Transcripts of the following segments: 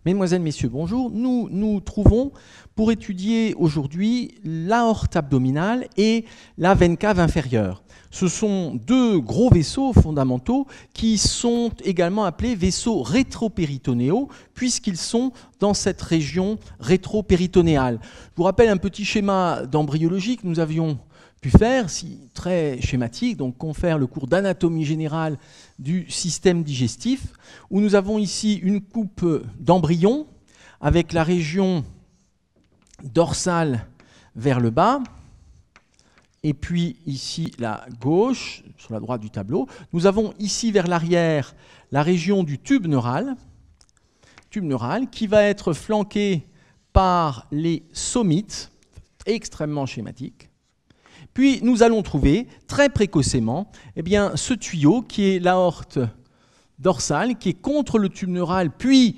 Mesdemoiselles, Messieurs, bonjour. Nous nous trouvons pour étudier aujourd'hui l'aorte abdominale et la veine cave inférieure. Ce sont deux gros vaisseaux fondamentaux qui sont également appelés vaisseaux rétropéritonéaux puisqu'ils sont dans cette région rétropéritonéale. Je vous rappelle un petit schéma d'embryologie que nous avions pu faire, très schématique, donc confère le cours d'anatomie générale du système digestif, où nous avons ici une coupe d'embryon avec la région dorsale vers le bas, et puis ici la gauche, sur la droite du tableau. Nous avons ici vers l'arrière la région du tube neural qui va être flanqué par les somites, extrêmement schématiques. Puis nous allons trouver très précocement ce tuyau qui est l'aorte dorsale, qui est contre le tube neural, puis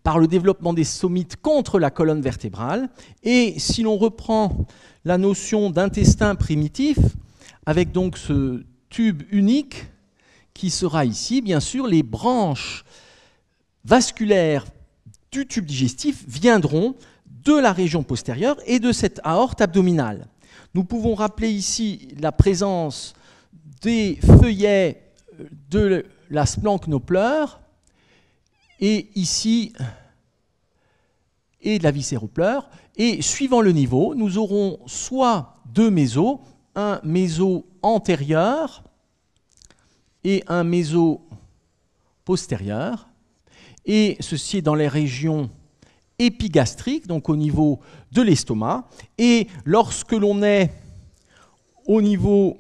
par le développement des somites contre la colonne vertébrale. Et si l'on reprend la notion d'intestin primitif, avec donc ce tube unique qui sera ici, bien sûr, les branches vasculaires du tube digestif viendront de la région postérieure et de cette aorte abdominale. Nous pouvons rappeler ici la présence des feuillets de la splanchnopleure et ici et de la viscéropleure. Et suivant le niveau, nous aurons soit deux mésos, un méso antérieur et un méso postérieur. Et ceci est dans les régions épigastriques, donc au niveau de l'estomac. Et lorsque l'on est au niveau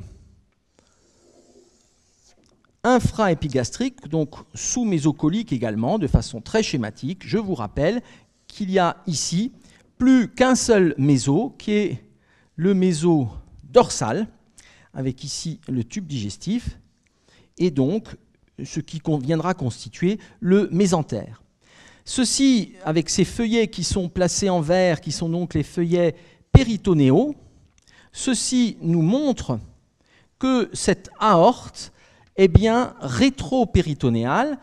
infra-épigastrique, donc sous-mésocolique également, de façon très schématique, je vous rappelle qu'il y a ici plus qu'un seul méso, qui est le méso dorsal, avec ici le tube digestif, et donc ce qui viendra constituer le mésentère. Ceci, avec ces feuillets qui sont placés en vert, qui sont donc les feuillets péritonéaux, ceci nous montre que cette aorte est bien rétropéritonéale,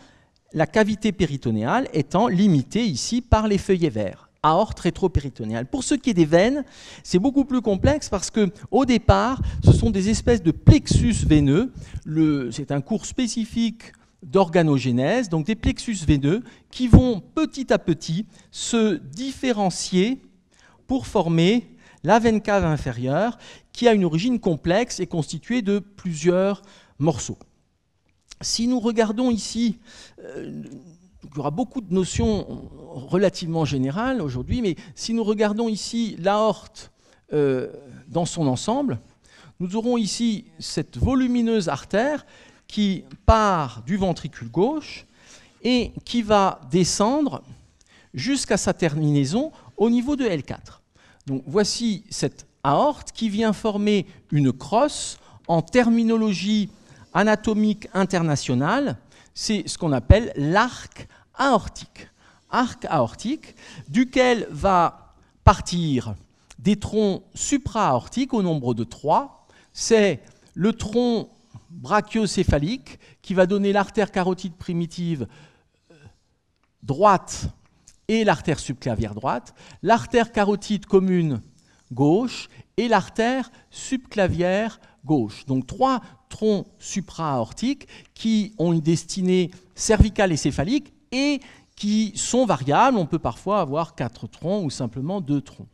la cavité péritonéale étant limitée ici par les feuillets verts. Aorte rétropéritonéale. Pour ce qui est des veines, c'est beaucoup plus complexe parce qu'au départ, ce sont des espèces de plexus veineux. C'est un cours spécifique d'organogénèse, donc des plexus veineux qui vont petit à petit se différencier pour former la veine cave inférieure qui a une origine complexe et constituée de plusieurs morceaux. Si nous regardons ici, il y aura beaucoup de notions relativement générales aujourd'hui, mais si nous regardons ici l'aorte dans son ensemble, nous aurons ici cette volumineuse artère qui part du ventricule gauche et qui va descendre jusqu'à sa terminaison au niveau de L4. Donc voici cette aorte qui vient former une crosse en terminologie anatomique internationale. C'est ce qu'on appelle l'arc aortique. Arc aortique, duquel va partir des troncs supra-aortiques au nombre de 3. C'est le tronc brachiocéphalique qui va donner l'artère carotide primitive droite et l'artère subclavière droite, l'artère carotide commune gauche et l'artère subclavière gauche. Donc 3 troncs supra-aortiques qui ont une destinée cervicale et céphalique et qui sont variables. On peut parfois avoir 4 troncs ou simplement 2 troncs.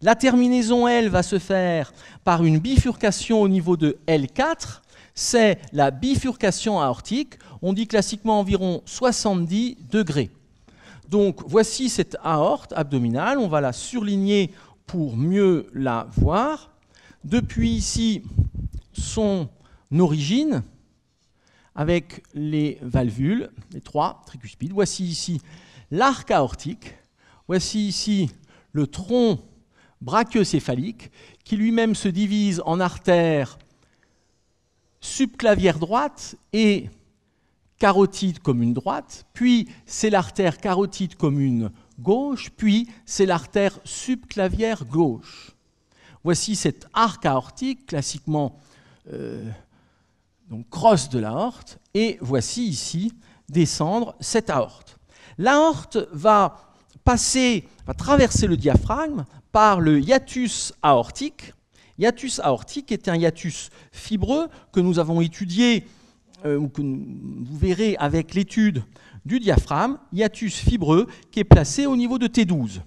La terminaison, elle, va se faire par une bifurcation au niveau de L4. C'est la bifurcation aortique. On dit classiquement environ 70 degrés. Donc voici cette aorte abdominale. On va la surligner pour mieux la voir. Depuis ici, son origine, avec les valvules, les 3 tricuspides. Voici ici l'arc aortique. Voici ici le tronc brachiocéphalique, qui lui-même se divise en artères subclavière droite et carotide commune droite, puis c'est l'artère carotide commune gauche, puis c'est l'artère subclavière gauche. Voici cet arc aortique, classiquement donc crosse de l'aorte, et voici ici descendre cette aorte. L'aorte va traverser le diaphragme par le hiatus aortique. Hiatus aortique est un hiatus fibreux que nous avons étudié, ou que vous verrez avec l'étude du diaphragme, hiatus fibreux qui est placé au niveau de T12.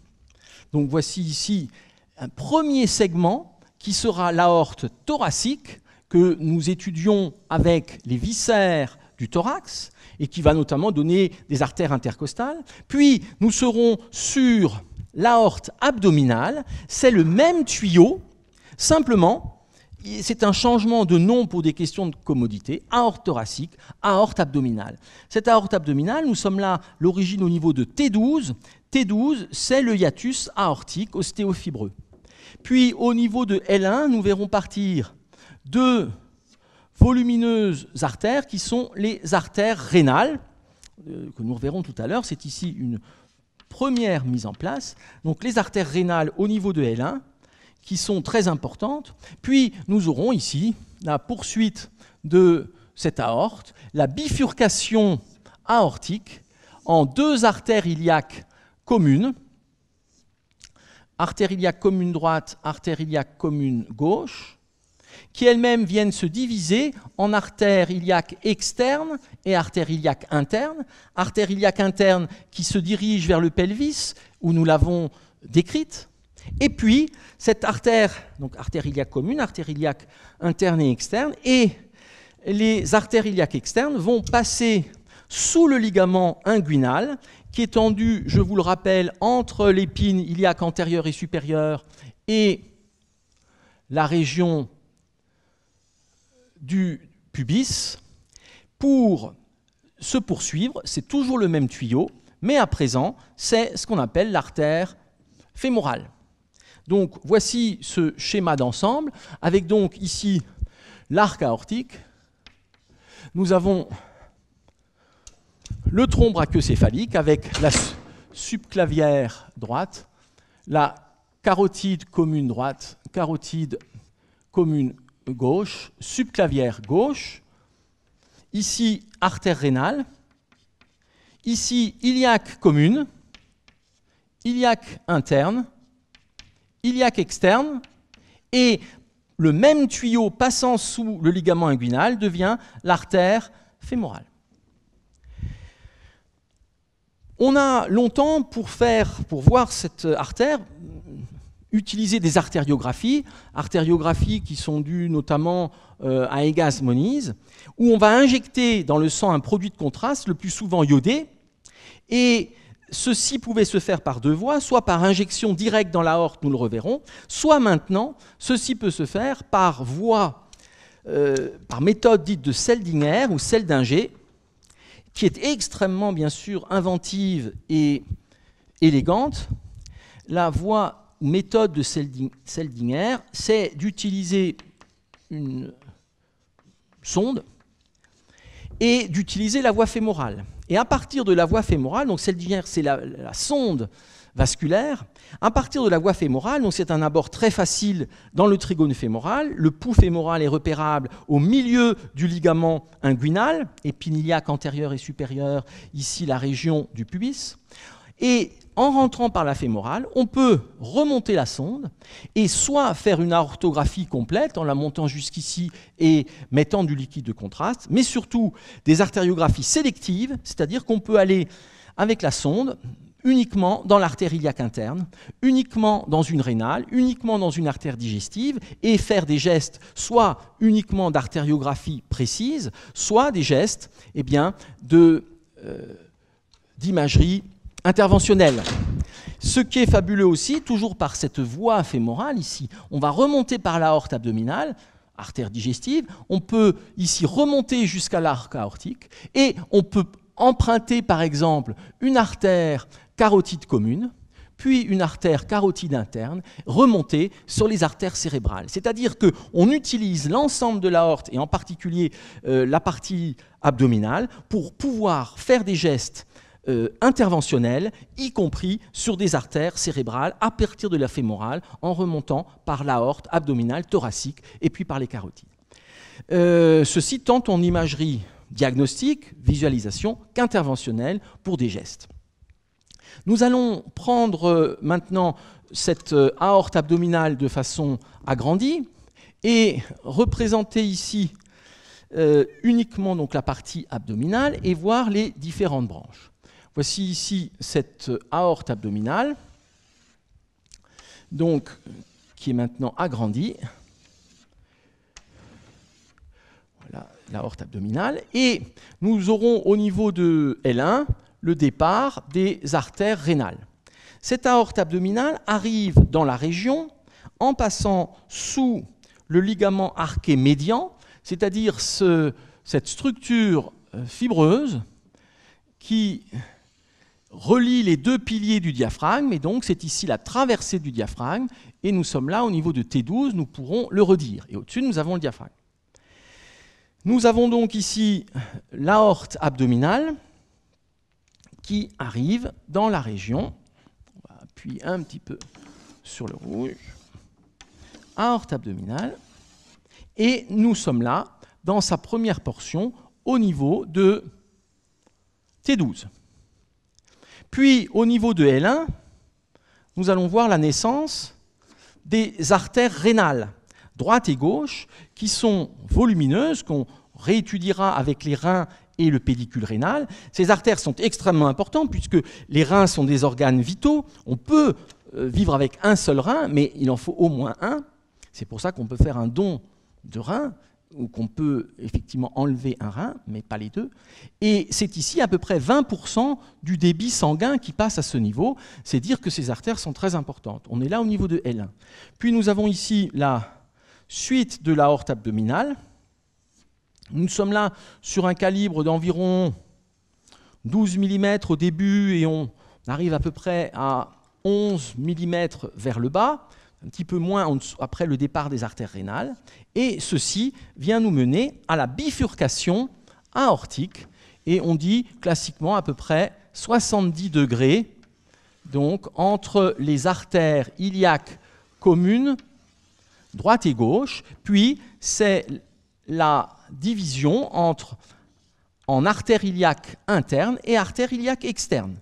Donc voici ici un premier segment qui sera l'aorte thoracique que nous étudions avec les viscères du thorax et qui va notamment donner des artères intercostales. Puis nous serons sur l'aorte abdominale, c'est le même tuyau, simplement c'est un changement de nom pour des questions de commodité, aorte thoracique, aorte abdominale. Cette aorte abdominale, nous sommes là, l'origine au niveau de T12. T12, c'est le hiatus aortique ostéofibreux. Puis au niveau de L1, nous verrons partir deux volumineuses artères qui sont les artères rénales, que nous reverrons tout à l'heure. C'est ici une première mise en place. Donc les artères rénales au niveau de L1, qui sont très importantes. Puis nous aurons ici la poursuite de cette aorte, la bifurcation aortique en deux artères iliaques communes, artère iliaque commune droite, artère iliaque commune gauche, qui elles-mêmes viennent se diviser en artère iliaque externe et artère iliaque interne. Artère iliaque interne qui se dirige vers le pelvis, où nous l'avons décrite. Et puis, cette artère, donc artère iliaque commune, artère iliaque interne et externe, et les artères iliaques externes vont passer sous le ligament inguinal, qui est tendu, je vous le rappelle, entre l'épine iliaque antérieure et supérieure et la région du pubis, pour se poursuivre. C'est toujours le même tuyau, mais à présent, c'est ce qu'on appelle l'artère fémorale. Donc voici ce schéma d'ensemble, avec donc ici l'arc aortique. Nous avons le tronc brachiocéphalique avec la subclavière droite, la carotide commune droite, carotide commune gauche, subclavière gauche, ici artère rénale, ici iliaque commune, iliaque interne, iliaque externe, et le même tuyau passant sous le ligament inguinal devient l'artère fémorale. On a longtemps, pour voir cette artère, utilisé des artériographies qui sont dues notamment à Egas Moniz, où on va injecter dans le sang un produit de contraste, le plus souvent iodé, et ceci pouvait se faire par deux voies, soit par injection directe dans l'aorte, nous le reverrons, soit maintenant, ceci peut se faire par voie, par méthode dite de Seldinger ou Seldinger, qui est extrêmement, bien sûr, inventive et élégante. La voie ou méthode de Seldinger, c'est d'utiliser une sonde et d'utiliser la voie fémorale. Et à partir de la voie fémorale, donc Seldinger, c'est la sonde vasculaire, à partir de la voie fémorale, donc c'est un abord très facile dans le trigone fémoral, le pouls fémoral est repérable au milieu du ligament inguinal, épine iliaque antérieure et supérieure, ici la région du pubis, et en rentrant par la fémorale, on peut remonter la sonde et soit faire une aortographie complète en la montant jusqu'ici et mettant du liquide de contraste, mais surtout des artériographies sélectives, c'est-à-dire qu'on peut aller avec la sonde uniquement dans l'artère iliaque interne, uniquement dans une rénale, uniquement dans une artère digestive et faire des gestes soit uniquement d'artériographie précise, soit des gestes d'imagerie interventionnelle. Ce qui est fabuleux aussi, toujours par cette voie fémorale ici, on va remonter par l'aorte abdominale, artère digestive, on peut ici remonter jusqu'à l'arc aortique et on peut emprunter par exemple une artère carotide commune, puis une artère carotide interne, remonter sur les artères cérébrales. C'est-à-dire qu'on utilise l'ensemble de l'aorte, et en particulier la partie abdominale, pour pouvoir faire des gestes interventionnels, y compris sur des artères cérébrales, à partir de la fémorale, en remontant par l'aorte abdominale, thoracique, et puis par les carotides. Ceci tant en imagerie diagnostique, visualisation, qu'interventionnelle pour des gestes. Nous allons prendre maintenant cette aorte abdominale de façon agrandie et représenter ici uniquement donc la partie abdominale et voir les différentes branches. Voici ici cette aorte abdominale, donc, qui est maintenant agrandie. Voilà l'aorte abdominale. Et nous aurons au niveau de L1 le départ des artères rénales. Cette aorte abdominale arrive dans la région en passant sous le ligament arqué médian, c'est-à-dire cette structure fibreuse qui relie les deux piliers du diaphragme, et donc c'est ici la traversée du diaphragme, et nous sommes là au niveau de T12, nous pourrons le redire. Et au-dessus, nous avons le diaphragme. Nous avons donc ici l'aorte abdominale qui arrive dans la région. On va appuyer un petit peu sur le rouge. Aorte abdominale. Et nous sommes là, dans sa première portion, au niveau de T12. Puis, au niveau de L1, nous allons voir la naissance des artères rénales, droite et gauche, qui sont volumineuses, qu'on réétudiera avec les reins et le pédicule rénal. Ces artères sont extrêmement importantes, puisque les reins sont des organes vitaux. On peut vivre avec un seul rein, mais il en faut au moins un. C'est pour ça qu'on peut faire un don de rein, ou qu'on peut effectivement enlever un rein, mais pas les deux. Et c'est ici à peu près 20% du débit sanguin qui passe à ce niveau. C'est dire que ces artères sont très importantes. On est là au niveau de L1. Puis nous avons ici la suite de l'aorte abdominale. Nous sommes là sur un calibre d'environ 12 mm au début et on arrive à peu près à 11 mm vers le bas, un petit peu moins après le départ des artères rénales. Et ceci vient nous mener à la bifurcation aortique. Et on dit classiquement à peu près 70 degrés donc, entre les artères iliaques communes, droite et gauche. Puis c'est la division en artère iliaque interne et artère iliaque externe.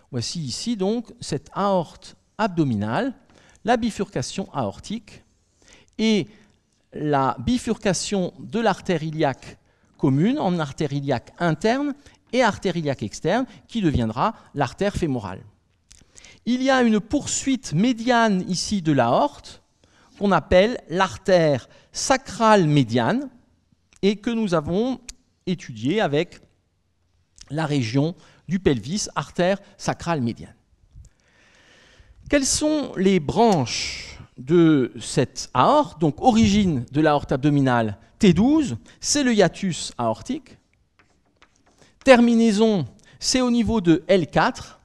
Voici ici donc cette aorte abdominale, la bifurcation aortique et la bifurcation de l'artère iliaque commune en artère iliaque interne et artère iliaque externe qui deviendra l'artère fémorale. Il y a une poursuite médiane ici de l'aorte qu'on appelle l'artère sacrale médiane et que nous avons étudiée avec la région du pelvis, artère sacrale médiane. Quelles sont les branches de cette aorte? Donc, origine de l'aorte abdominale, T12, c'est le hiatus aortique. Terminaison, c'est au niveau de L4,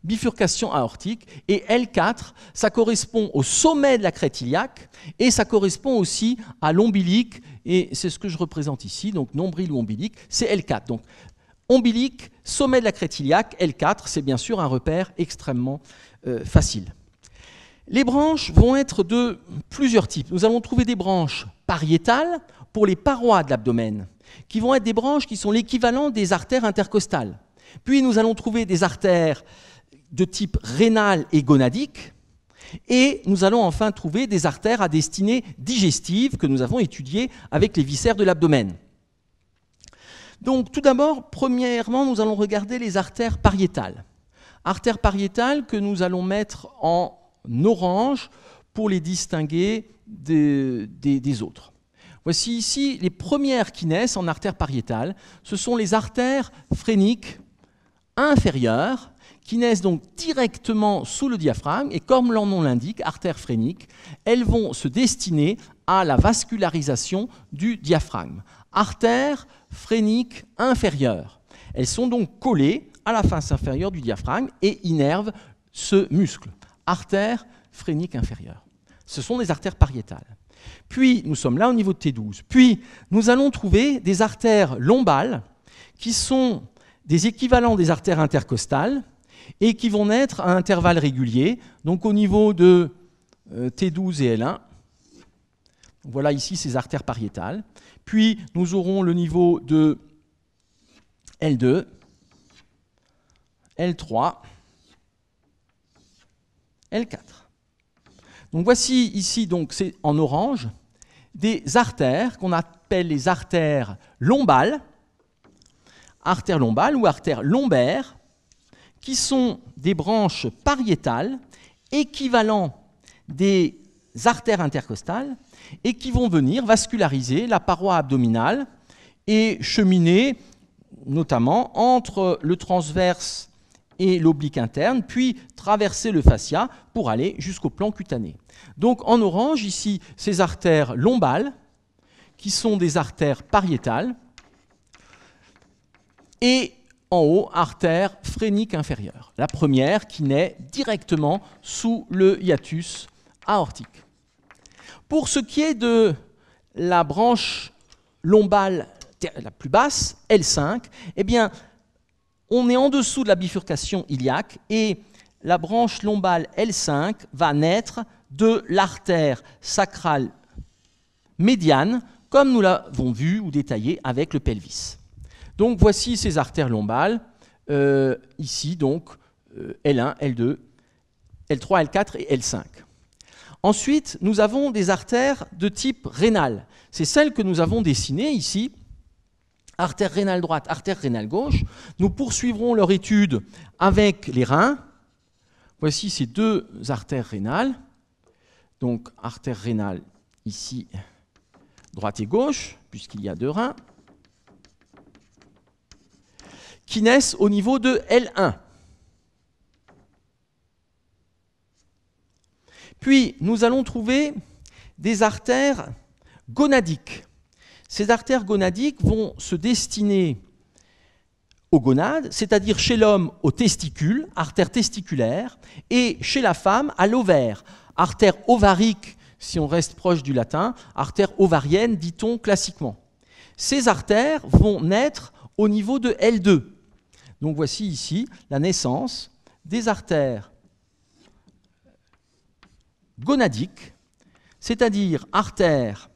bifurcation aortique. Et L4, ça correspond au sommet de la crête iliaque et ça correspond aussi à l'ombilique. Et c'est ce que je représente ici, donc nombril ou ombilique, c'est L4. Donc, ombilique, sommet de la crête iliaque, L4, c'est bien sûr un repère extrêmement facile. Les branches vont être de plusieurs types. Nous allons trouver des branches pariétales pour les parois de l'abdomen, qui vont être des branches qui sont l'équivalent des artères intercostales. Puis nous allons trouver des artères de type rénal et gonadique, et nous allons enfin trouver des artères à destinée digestive que nous avons étudiées avec les viscères de l'abdomen. Donc tout d'abord, premièrement, nous allons regarder les artères pariétales. Artères pariétales que nous allons mettre en orange pour les distinguer des autres. Voici ici les premières qui naissent en artères pariétales. Ce sont les artères phréniques inférieures qui naissent donc directement sous le diaphragme et comme leur nom l'indique, artères phréniques, elles vont se destiner à la vascularisation du diaphragme. Artères phréniques inférieures. Elles sont donc collées à la face inférieure du diaphragme et innervent ce muscle. Artère phrénique inférieure. Ce sont des artères pariétales. Puis, nous sommes là au niveau de T12. Puis, nous allons trouver des artères lombales qui sont des équivalents des artères intercostales et qui vont naître à intervalles réguliers, donc au niveau de T12 et L1. Voilà ici ces artères pariétales. Puis, nous aurons le niveau de L2, L3, L4. Donc voici ici, donc c'est en orange, des artères qu'on appelle les artères lombales ou artères lombaires, qui sont des branches pariétales, équivalents des artères intercostales, et qui vont venir vasculariser la paroi abdominale et cheminer notamment entre le transverse et l'oblique interne, puis traverser le fascia pour aller jusqu'au plan cutané. Donc en orange, ici, ces artères lombales, qui sont des artères pariétales, et en haut, artère phrénique inférieure. La première qui naît directement sous le hiatus aortique. Pour ce qui est de la branche lombale la plus basse, L5, eh bien, on est en dessous de la bifurcation iliaque et la branche lombale L5 va naître de l'artère sacrale médiane, comme nous l'avons vu ou détaillé avec le pelvis. Donc voici ces artères lombales, ici donc L1, L2, L3, L4 et L5. Ensuite, nous avons des artères de type rénal. C'est celles que nous avons dessinées ici, artère rénale droite, artère rénale gauche. Nous poursuivrons leur étude avec les reins. Voici ces deux artères rénales. Donc artère rénale ici, droite et gauche, puisqu'il y a deux reins, qui naissent au niveau de L1. Puis, nous allons trouver des artères gonadiques. Ces artères gonadiques vont se destiner aux gonades, c'est-à-dire chez l'homme aux testicules, artère testiculaire, et chez la femme à l'ovaire, artère ovarique, si on reste proche du latin, artère ovarienne, dit-on classiquement. Ces artères vont naître au niveau de L2. Donc voici ici la naissance des artères gonadiques, c'est-à-dire artère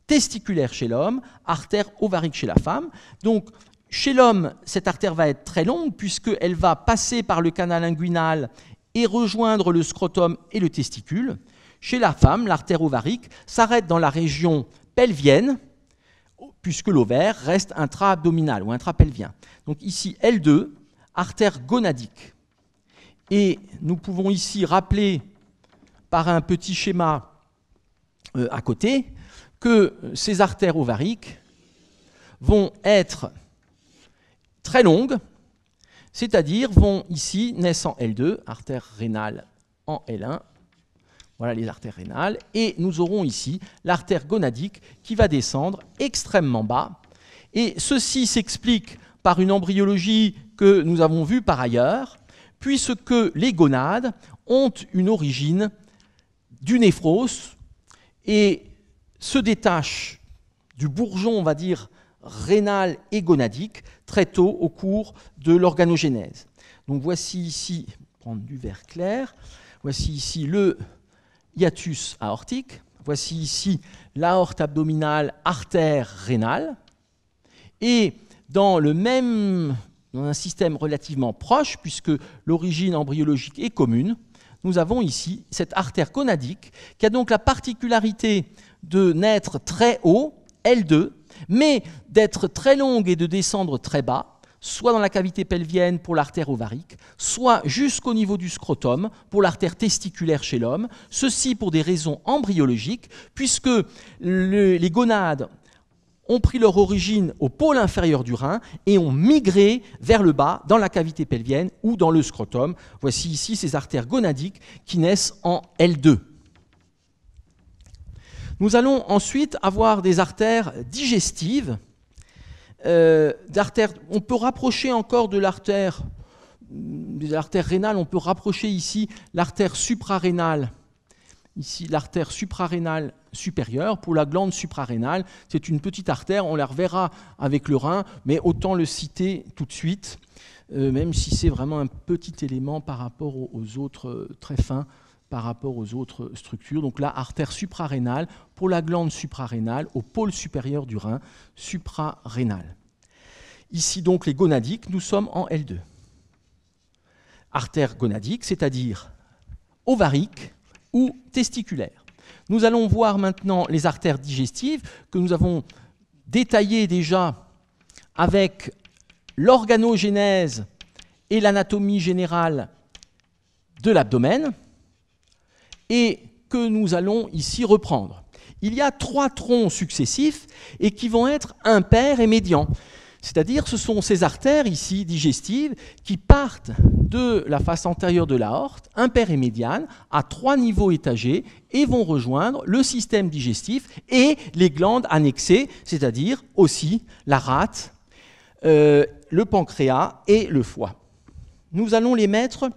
testiculaire chez l'homme, artère ovarique chez la femme. Donc chez l'homme, cette artère va être très longue puisqu'elle va passer par le canal inguinal et rejoindre le scrotum et le testicule. Chez la femme, l'artère ovarique s'arrête dans la région pelvienne, puisque l'ovaire reste intra-abdominal ou intrapelvien. Donc ici, L2, artère gonadique. Et nous pouvons ici rappeler, par un petit schéma à côté, que ces artères ovariques vont être très longues, c'est-à-dire vont ici naître en L2, artère rénale en L1, voilà les artères rénales, et nous aurons ici l'artère gonadique qui va descendre extrêmement bas. Et ceci s'explique par une embryologie que nous avons vue par ailleurs, puisque les gonades ont une origine du néphros et se détachent du bourgeon, on va dire, rénal et gonadique très tôt au cours de l'organogénèse. Donc voici ici, prendre du vert clair, voici ici le hiatus aortique, voici ici l'aorte abdominale, artère rénale, et dans un système relativement proche, puisque l'origine embryologique est commune, nous avons ici cette artère gonadique qui a donc la particularité de naître très haut, L2, mais d'être très longue et de descendre très bas, soit dans la cavité pelvienne pour l'artère ovarique, soit jusqu'au niveau du scrotum pour l'artère testiculaire chez l'homme, ceci pour des raisons embryologiques, puisque les gonades ont pris leur origine au pôle inférieur du rein et ont migré vers le bas dans la cavité pelvienne ou dans le scrotum. Voici ici ces artères gonadiques qui naissent en L2. Nous allons ensuite avoir des artères digestives. On peut rapprocher encore de l'artère, des artères rénales, on peut rapprocher ici l'artère suprarénale, ici l'artère suprarénale supérieure. Pour la glande suprarénale, c'est une petite artère, on la reverra avec le rein, mais autant le citer tout de suite, même si c'est vraiment un petit élément par rapport aux autres, très fins, par rapport aux autres structures. Donc là, artère suprarénale, pour la glande suprarénale, au pôle supérieur du rein, suprarénale. Ici donc les gonadiques, nous sommes en L2. Artère gonadique, c'est-à-dire ovarique ou testiculaire. Nous allons voir maintenant les artères digestives que nous avons détaillées déjà avec l'organogénèse et l'anatomie générale de l'abdomen et que nous allons ici reprendre. Il y a 3 troncs successifs et qui vont être impairs et médians. C'est-à-dire ce sont ces artères ici digestives qui partent de la face antérieure de l'aorte, impaire et médiane, à 3 niveaux étagés et vont rejoindre le système digestif et les glandes annexées, c'est-à-dire aussi la rate, le pancréas et le foie. Nous allons les mettre,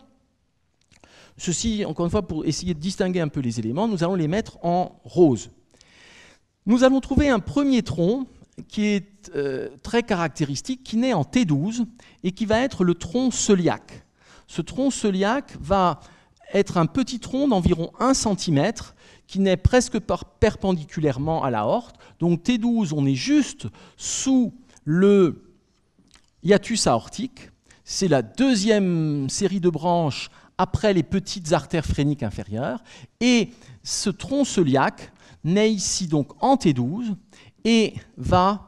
ceci encore une fois pour essayer de distinguer un peu les éléments, nous allons les mettre en rose. Nous allons trouver un premier tronc qui est très caractéristique, qui naît en T12 et qui va être le tronc cœliaque. Ce tronc cœliaque va être un petit tronc d'environ 1 cm qui naît presque perpendiculairement à l'aorte. Donc T12, on est juste sous le hiatus aortique. C'est la 2e série de branches après les petites artères phréniques inférieures. Et ce tronc cœliaque naît ici donc en T12 et va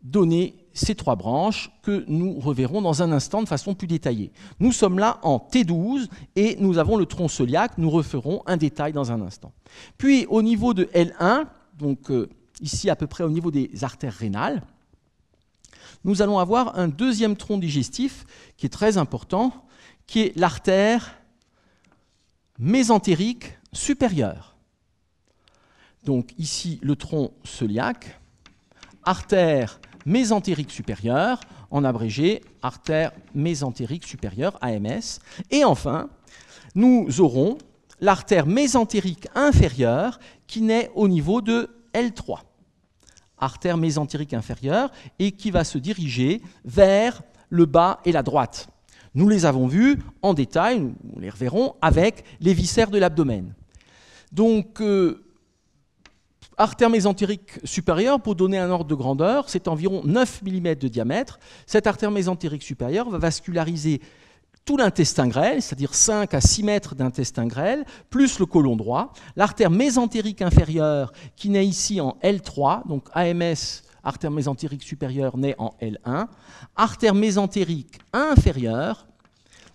donner ces 3 branches que nous reverrons dans un instant de façon plus détaillée. Nous sommes là en T12 et nous avons le tronc cœliaque, nous referons un détail dans un instant. Puis au niveau de L1, donc ici à peu près au niveau des artères rénales, nous allons avoir un 2e tronc digestif qui est très important, qui est l'artère mésentérique supérieure. Donc ici le tronc cœliaque, artère mésentérique supérieure, en abrégé, artère mésentérique supérieure, AMS. Et enfin, nous aurons l'artère mésentérique inférieure qui naît au niveau de L3. Artère mésentérique inférieure et qui va se diriger vers le bas et la droite. Nous les avons vus en détail, nous les reverrons avec les viscères de l'abdomen. Donc, artère mésentérique supérieure, pour donner un ordre de grandeur, c'est environ 9 mm de diamètre. Cette artère mésentérique supérieure va vasculariser tout l'intestin grêle, c'est-à-dire 5 à 6 mètres d'intestin grêle, plus le côlon droit. L'artère mésentérique inférieure, qui naît ici en L3, donc AMS, artère mésentérique supérieure, naît en L1. Artère mésentérique inférieure,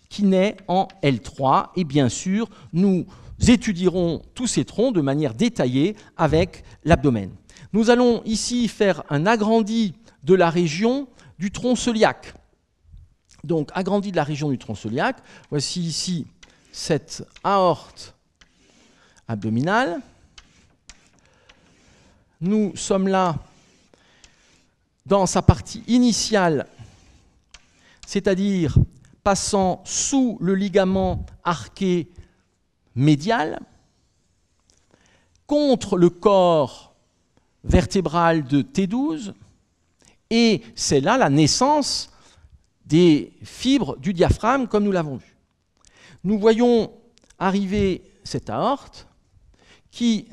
qui naît en L3. Et bien sûr, nous étudierons tous ces troncs de manière détaillée avec l'abdomen. Nous allons ici faire un agrandi de la région du tronc cœliaque. Donc, agrandi de la région du tronc cœliaque, voici ici cette aorte abdominale. Nous sommes là dans sa partie initiale, c'est-à-dire passant sous le ligament arqué médial, contre le corps vertébral de T12, et c'est là la naissance des fibres du diaphragme, comme nous l'avons vu. Nous voyons arriver cette aorte qui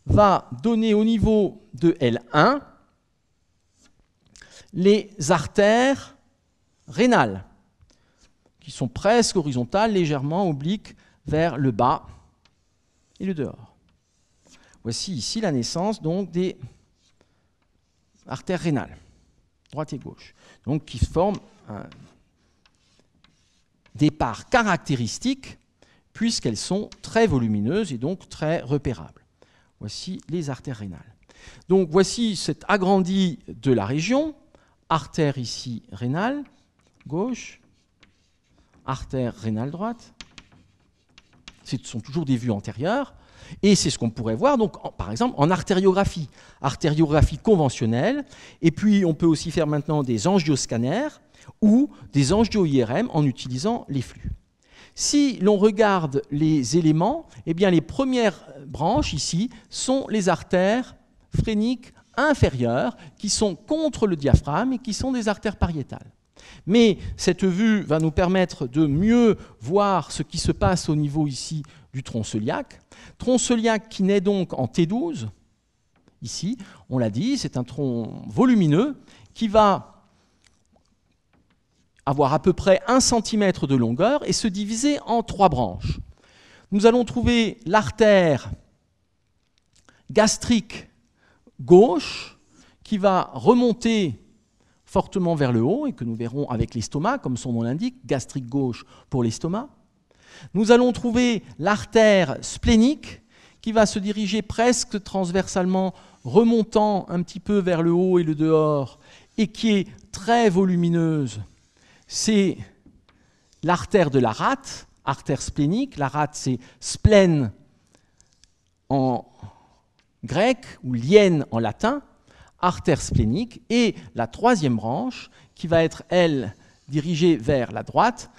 va donner au niveau de L1 les artères rénales, qui sont presque horizontales, légèrement obliques vers le bas et le dehors. Voici ici la naissance donc des artères rénales, droite et gauche, donc qui forment un départ caractéristique puisqu'elles sont très volumineuses et donc très repérables. Voici les artères rénales. Donc voici cet agrandi de la région, artère ici rénale, gauche, artère rénale droite. Ce sont toujours des vues antérieures. Et c'est ce qu'on pourrait voir, donc, par exemple, en artériographie conventionnelle. Et puis, on peut aussi faire maintenant des angioscanners ou des angio-IRM en utilisant les flux. Si l'on regarde les éléments, eh bien, les premières branches ici sont les artères phréniques inférieures qui sont contre le diaphragme et qui sont des artères pariétales. Mais cette vue va nous permettre de mieux voir ce qui se passe au niveau ici du tronc cœliaque. Tronc cœliaque qui naît donc en T12. Ici, on l'a dit, c'est un tronc volumineux qui va avoir à peu près 1 cm de longueur et se diviser en 3 branches. Nous allons trouver l'artère gastrique gauche qui va remonter fortement vers le haut et que nous verrons avec l'estomac, comme son nom l'indique, gastrique gauche pour l'estomac. Nous allons trouver l'artère splénique qui va se diriger presque transversalement, remontant un petit peu vers le haut et le dehors, et qui est très volumineuse. C'est l'artère de la rate, artère splénique. La rate, c'est splène en grec ou lienne en latin, artère splénique. Et la troisième branche, qui va être, elle, dirigée vers la droite,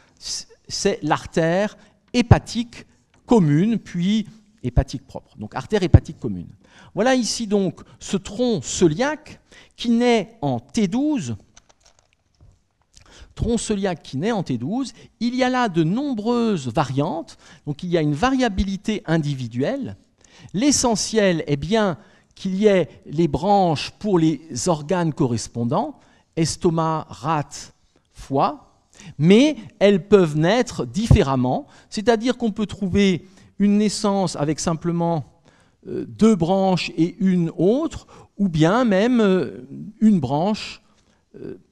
c'est l'artère hépatique commune, puis hépatique propre. Donc artère hépatique commune. Voilà ici donc ce tronc cœliaque qui naît en T12. Tronc cœliaque qui naît en T12. Il y a là de nombreuses variantes, donc il y a une variabilité individuelle. L'essentiel est bien qu'il y ait les branches pour les organes correspondants, estomac, rate, foie, mais elles peuvent naître différemment, c'est-à-dire qu'on peut trouver une naissance avec simplement 2 branches et une autre, ou bien même une branche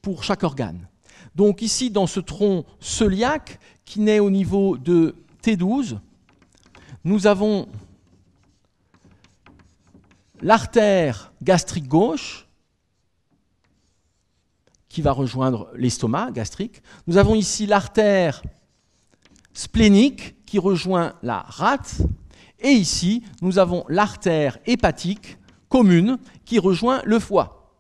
pour chaque organe. Donc ici, dans ce tronc cœliaque qui naît au niveau de T12, nous avons l'artère gastrique gauche qui va rejoindre l'estomac gastrique. Nous avons ici l'artère splénique qui rejoint la rate. Et ici, nous avons l'artère hépatique commune qui rejoint le foie.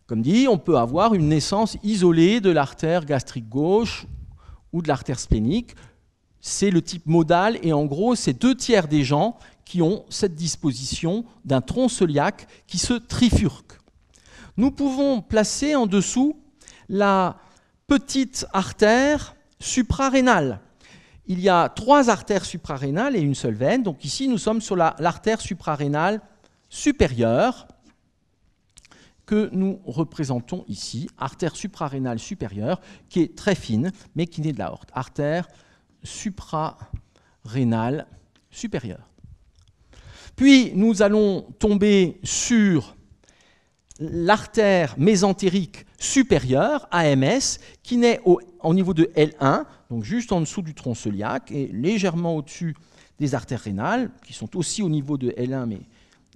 Comme dit, on peut avoir une naissance isolée de l'artère gastrique gauche ou de l'artère splénique. C'est le type modal et en gros, c'est 2/3 des gens qui ont cette disposition d'un tronc cœliaque qui se trifurque. Nous pouvons placer en dessous la petite artère suprarénale. Il y a 3 artères suprarénales et une seule veine. Donc ici, nous sommes sur l'artère suprarénale supérieure que nous représentons ici, artère suprarénale supérieure, qui est très fine, mais qui naît de l'aorte. Artère suprarénale supérieure. Puis, nous allons tomber sur l'artère mésentérique supérieure, AMS, qui naît au niveau de L1, donc juste en dessous du tronc cœliaque et légèrement au-dessus des artères rénales, qui sont aussi au niveau de L1, mais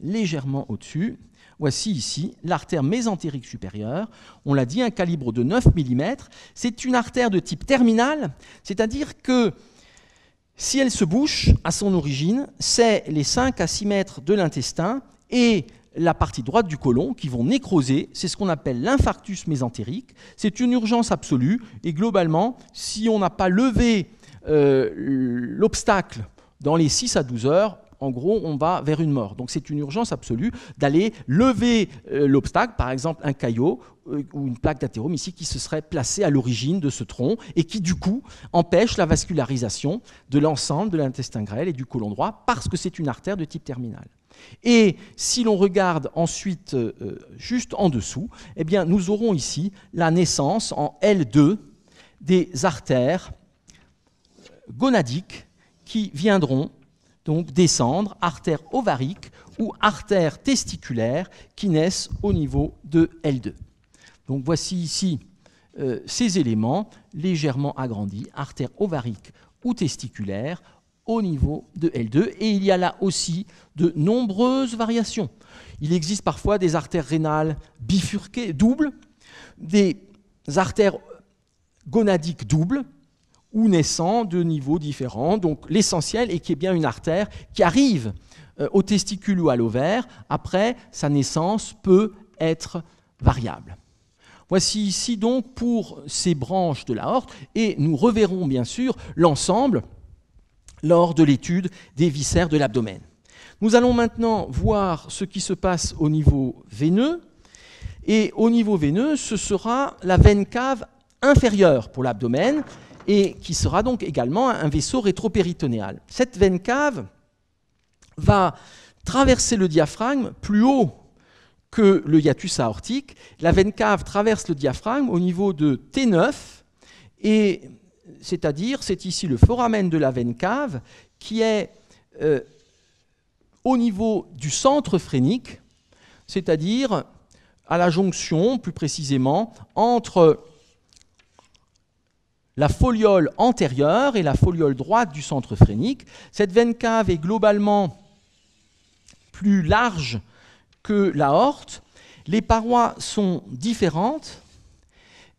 légèrement au-dessus. Voici ici l'artère mésentérique supérieure. On l'a dit, un calibre de 9 mm. C'est une artère de type terminal, c'est-à-dire que si elle se bouche à son origine, c'est les 5 à 6 mètres de l'intestin et la partie droite du côlon qui vont nécroser. C'est ce qu'on appelle l'infarctus mésentérique. C'est une urgence absolue et globalement, si on n'a pas levé l'obstacle dans les 6 à 12 heures, en gros, on va vers une mort. Donc c'est une urgence absolue d'aller lever l'obstacle, par exemple un caillot ou une plaque d'athérome ici qui se serait placée à l'origine de ce tronc et qui du coup empêche la vascularisation de l'ensemble de l'intestin grêle et du côlon droit parce que c'est une artère de type terminal. Et si l'on regarde ensuite juste en dessous, eh bien, nous aurons ici la naissance en L2 des artères gonadiques qui viendront donc descendre, artères ovariques ou artères testiculaires qui naissent au niveau de L2. Donc voici ici ces éléments légèrement agrandis, artères ovariques ou testiculaires au niveau de L2. Et il y a là aussi de nombreuses variations. Il existe parfois des artères rénales bifurquées, doubles, des artères gonadiques doubles, ou naissant de niveaux différents. Donc l'essentiel est qu'il y ait bien une artère qui arrive au testicule ou à l'ovaire. Après, sa naissance peut être variable. Voici ici donc pour ces branches de l'aorte, et nous reverrons bien sûr l'ensemble lors de l'étude des viscères de l'abdomen. Nous allons maintenant voir ce qui se passe au niveau veineux. Et au niveau veineux, ce sera la veine cave inférieure pour l'abdomen, et qui sera donc également un vaisseau rétropéritonéal. Cette veine cave va traverser le diaphragme plus haut que le hiatus aortique. La veine cave traverse le diaphragme au niveau de T9 et c'est-à-dire c'est ici le foramen de la veine cave qui est au niveau du centre phrénique, c'est-à-dire à la jonction, plus précisément, entre la foliole antérieure et la foliole droite du centre phrénique. Cette veine cave est globalement plus large que l'aorte. Les parois sont différentes.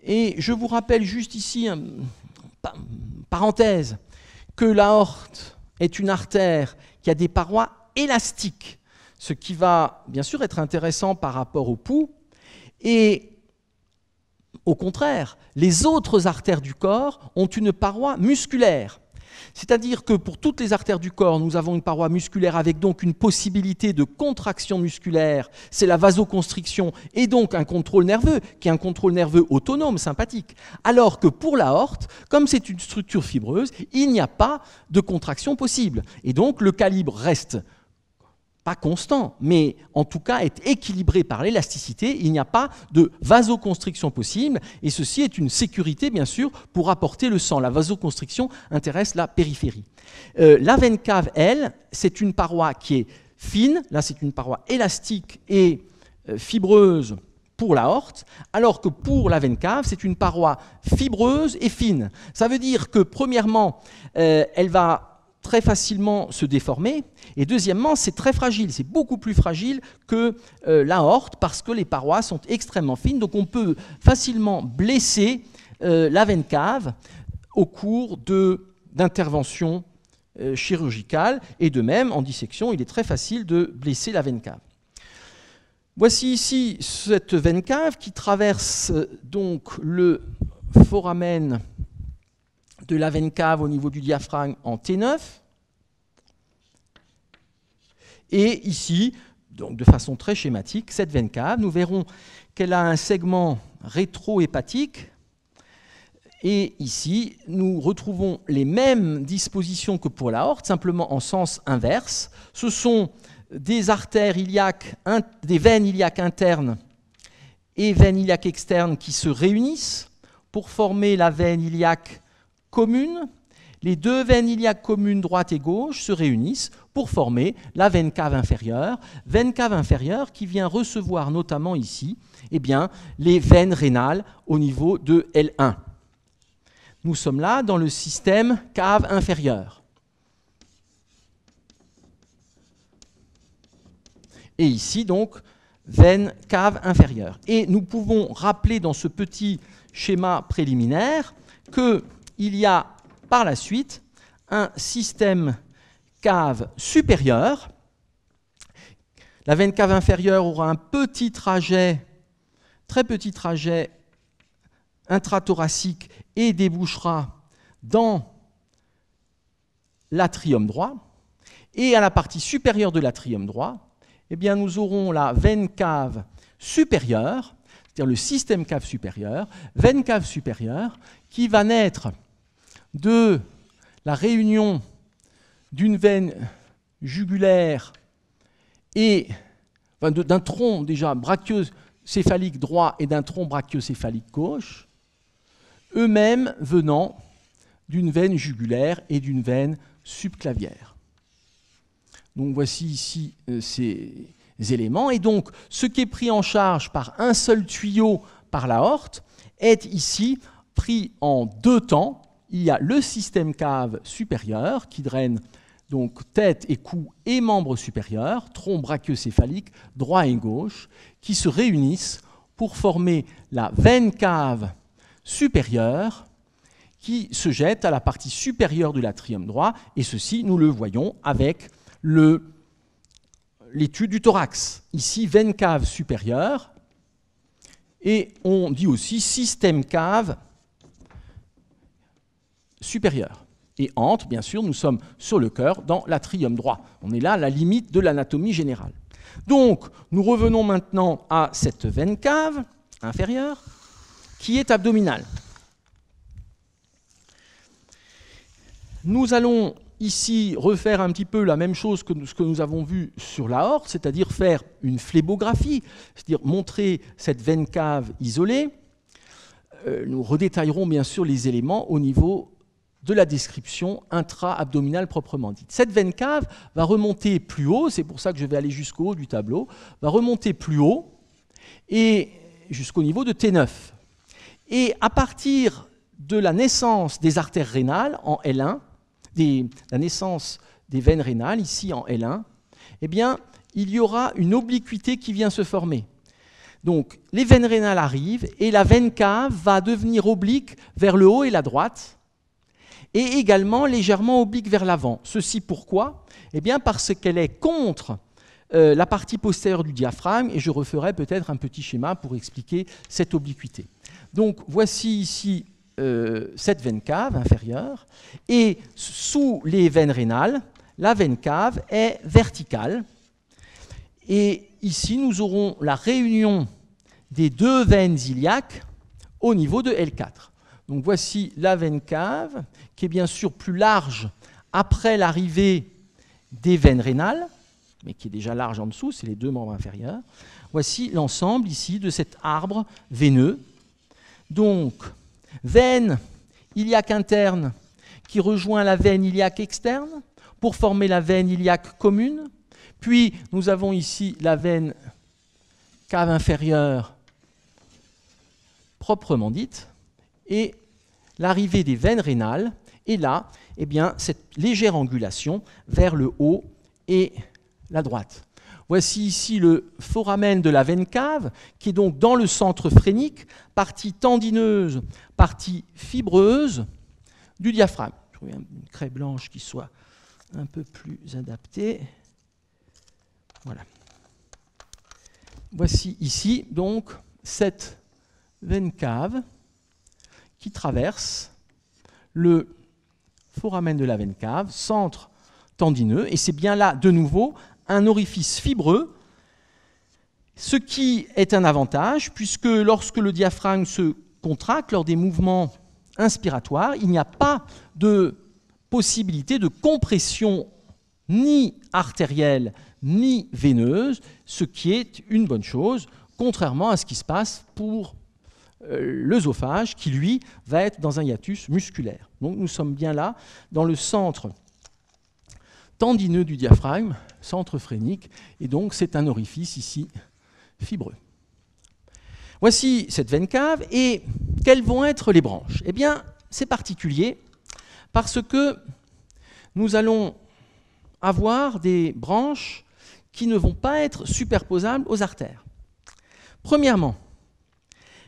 Et je vous rappelle juste ici, parenthèse, que l'aorte est une artère qui a des parois élastiques, ce qui va bien sûr être intéressant par rapport au pouls. Et au contraire, les autres artères du corps ont une paroi musculaire. C'est-à-dire que pour toutes les artères du corps, nous avons une paroi musculaire avec donc une possibilité de contraction musculaire, c'est la vasoconstriction, et donc un contrôle nerveux, qui est un contrôle nerveux autonome, sympathique. Alors que pour l'aorte, comme c'est une structure fibreuse, il n'y a pas de contraction possible. Et donc le calibre reste pas constant, mais en tout cas est équilibré par l'élasticité, il n'y a pas de vasoconstriction possible, et ceci est une sécurité, bien sûr, pour apporter le sang. La vasoconstriction intéresse la périphérie. La veine cave, elle, c'est une paroi qui est fine, là c'est une paroi élastique et fibreuse pour l'aorte, alors que pour la veine cave, c'est une paroi fibreuse et fine. Ça veut dire que, premièrement, elle va très facilement se déformer, et deuxièmement, c'est très fragile, c'est beaucoup plus fragile que l'aorte, parce que les parois sont extrêmement fines, donc on peut facilement blesser la veine cave au cours d'interventions chirurgicales, et de même, en dissection, il est très facile de blesser la veine cave. Voici ici cette veine cave qui traverse donc le foramen de la veine cave au niveau du diaphragme en T9. Et ici, donc de façon très schématique, cette veine cave, nous verrons qu'elle a un segment rétro-hépatique. Et ici, nous retrouvons les mêmes dispositions que pour l'aorte, simplement en sens inverse. Ce sont des artères iliaques, des veines iliaques internes et veines iliaques externes qui se réunissent pour former la veine iliaque commune. Les deux veines iliaques communes droite et gauche se réunissent pour former la veine cave inférieure qui vient recevoir notamment ici les veines rénales au niveau de L1. Nous sommes là dans le système cave inférieure. Et ici donc veine cave inférieure. Et nous pouvons rappeler dans ce petit schéma préliminaire qu'il y a par la suite un système cave supérieur. La veine cave inférieure aura un petit trajet, très petit trajet intrathoracique et débouchera dans l'atrium droit. Et à la partie supérieure de l'atrium droit, nous aurons la veine cave supérieure, c'est-à-dire le système cave supérieur, veine cave supérieure, qui va naître de la réunion d'une veine jugulaire et d'un tronc déjà brachiocéphalique droit et d'un tronc brachiocéphalique gauche, eux-mêmes venant d'une veine jugulaire et d'une veine subclavière. Donc voici ici ces éléments. Et donc ce qui est pris en charge par un seul tuyau par l'aorte est ici pris en deux temps. Il y a le système cave supérieur qui draine donc tête et cou et membres supérieurs, tronc brachiocéphalique droit et gauche, qui se réunissent pour former la veine cave supérieure qui se jette à la partie supérieure de l'atrium droit, et ceci, nous le voyons avec l'étude du thorax. Ici, veine cave supérieure, et on dit aussi système cave supérieur. Et entre, bien sûr, nous sommes sur le cœur, dans l'atrium droit. On est là à la limite de l'anatomie générale. Donc, nous revenons maintenant à cette veine cave inférieure, qui est abdominale. Nous allons ici refaire un petit peu la même chose que ce que nous avons vu sur l'aorte, c'est-à-dire faire une phlébographie, c'est-à-dire montrer cette veine cave isolée. Nous redétaillerons bien sûr les éléments au niveau de la description intra-abdominale proprement dite. Cette veine cave va remonter plus haut, c'est pour ça que je vais aller jusqu'au haut du tableau, va remonter plus haut et jusqu'au niveau de T9. Et à partir de la naissance des artères rénales en L1, la naissance des veines rénales ici en L1, eh bien, il y aura une obliquité qui vient se former. Donc, les veines rénales arrivent et la veine cave va devenir oblique vers le haut et la droite, et également légèrement oblique vers l'avant. Ceci pourquoi? Eh bien, parce qu'elle est contre la partie postérieure du diaphragme, et je referai peut-être un petit schéma pour expliquer cette obliquité. Donc, voici ici cette veine cave inférieure, et sous les veines rénales, la veine cave est verticale. Et ici, nous aurons la réunion des deux veines iliaques au niveau de L4. Donc voici la veine cave, qui est bien sûr plus large après l'arrivée des veines rénales, mais qui est déjà large en dessous, c'est les deux membres inférieurs. Voici l'ensemble ici de cet arbre veineux. Donc, veine iliaque interne qui rejoint la veine iliaque externe pour former la veine iliaque commune. Puis, nous avons ici la veine cave inférieure proprement dite, et l'arrivée des veines rénales, et là, eh bien, cette légère angulation vers le haut et la droite. Voici ici le foramen de la veine cave, qui est donc dans le centre phrénique, partie tendineuse, partie fibreuse du diaphragme. Je trouve une craie blanche qui soit un peu plus adaptée. Voilà. Voici ici donc cette veine cave qui traverse le foramen de la veine cave, centre tendineux, et c'est bien là, de nouveau, un orifice fibreux, ce qui est un avantage, puisque lorsque le diaphragme se contracte lors des mouvements inspiratoires, il n'y a pas de possibilité de compression ni artérielle ni veineuse, ce qui est une bonne chose, contrairement à ce qui se passe pour l'œsophage, qui lui va être dans un hiatus musculaire. Donc nous sommes bien là, dans le centre tendineux du diaphragme, centre phrénique, et donc c'est un orifice ici fibreux. Voici cette veine cave, et quelles vont être les branches? Eh bien, c'est particulier, parce que nous allons avoir des branches qui ne vont pas être superposables aux artères. Premièrement,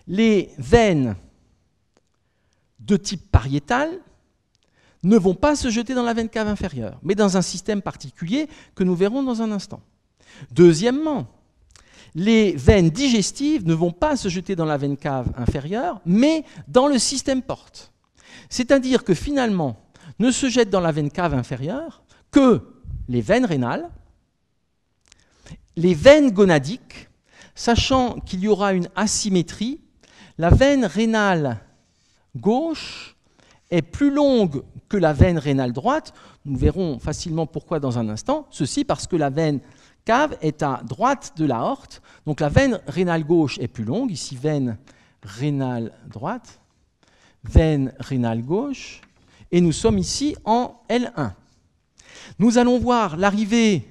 les veines de type pariétal ne vont pas se jeter dans la veine cave inférieure, mais dans un système particulier que nous verrons dans un instant. Deuxièmement, les veines digestives ne vont pas se jeter dans la veine cave inférieure, mais dans le système porte. C'est-à-dire que finalement, ne se jettent dans la veine cave inférieure que les veines rénales, les veines gonadiques, sachant qu'il y aura une asymétrie. La veine rénale gauche est plus longue que la veine rénale droite. Nous verrons facilement pourquoi dans un instant. Ceci parce que la veine cave est à droite de l'aorte. Donc la veine rénale gauche est plus longue. Ici, veine rénale droite, veine rénale gauche. Et nous sommes ici en L1. Nous allons voir l'arrivée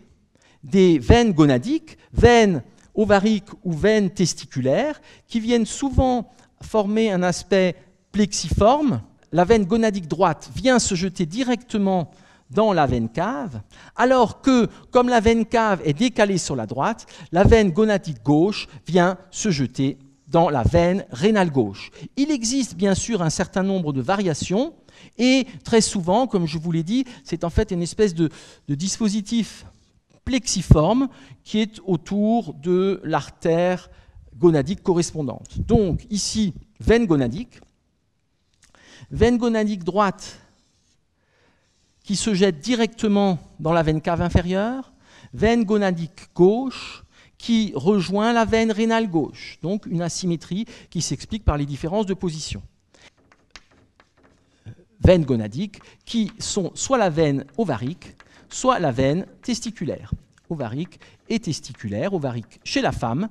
des veines gonadiques, veines ovariques ou veines testiculaires, qui viennent souvent former un aspect plexiforme. La veine gonadique droite vient se jeter directement dans la veine cave, alors que, comme la veine cave est décalée sur la droite, la veine gonadique gauche vient se jeter dans la veine rénale gauche. Il existe bien sûr un certain nombre de variations, et très souvent, comme je vous l'ai dit, c'est en fait une espèce de dispositif plexiforme qui est autour de l'artère gonadique correspondante. Donc ici, veine gonadique droite qui se jette directement dans la veine cave inférieure, veine gonadique gauche qui rejoint la veine rénale gauche. Donc une asymétrie qui s'explique par les différences de position. Veines gonadiques qui sont soit la veine ovarique, soit la veine testiculaire. Ovarique et testiculaire, ovarique chez la femme,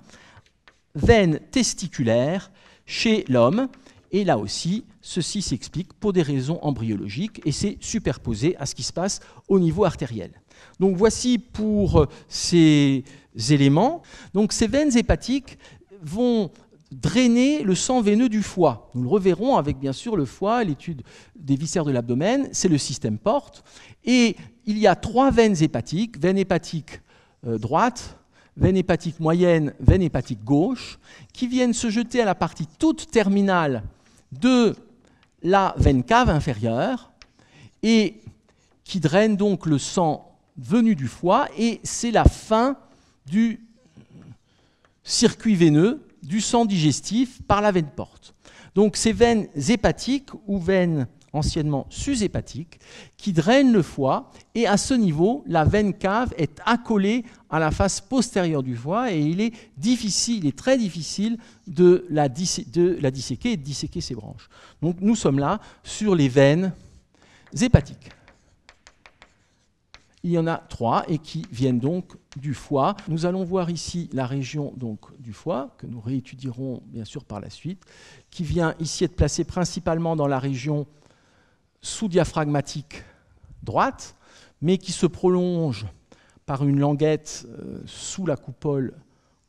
veine testiculaire chez l'homme, Et là aussi, ceci s'explique pour des raisons embryologiques et c'est superposé à ce qui se passe au niveau artériel. Donc voici pour ces éléments. Donc ces veines hépatiques vont drainer le sang veineux du foie. Nous le reverrons avec bien sûr le foie, l'étude des viscères de l'abdomen, c'est le système porte. Et il y a 3 veines hépatiques, veine hépatique droite, veine hépatique moyenne, veine hépatique gauche, qui viennent se jeter à la partie toute terminale de la veine cave inférieure et qui drainent donc le sang venu du foie, et c'est la fin du circuit veineux du sang digestif par la veine porte. Donc ces veines hépatiques ou veines anciennement sus-hépatiques qui drainent le foie, et à ce niveau, la veine cave est accolée à la face postérieure du foie et il est très difficile de la disséquer et de disséquer ses branches. Donc nous sommes là sur les veines hépatiques. Il y en a 3 et qui viennent donc du foie. Nous allons voir ici la région donc, du foie, que nous réétudierons bien sûr par la suite, qui vient ici être placée principalement dans la région sous-diaphragmatique droite, mais qui se prolonge par une languette sous la coupole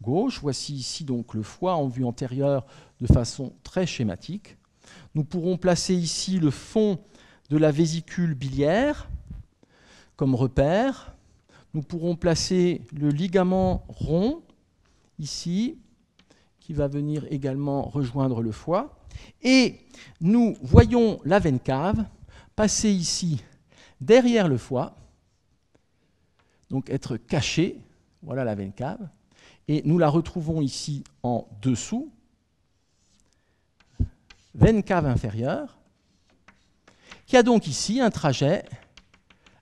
gauche. Voici ici donc le foie en vue antérieure de façon très schématique. Nous pourrons placer ici le fond de la vésicule biliaire comme repère. Nous pourrons placer le ligament rond, ici, qui va venir également rejoindre le foie. Et nous voyons la veine cave passer ici, derrière le foie, donc être cachée. Voilà la veine cave. Et nous la retrouvons ici en dessous. Veine cave inférieure, qui a donc ici un trajet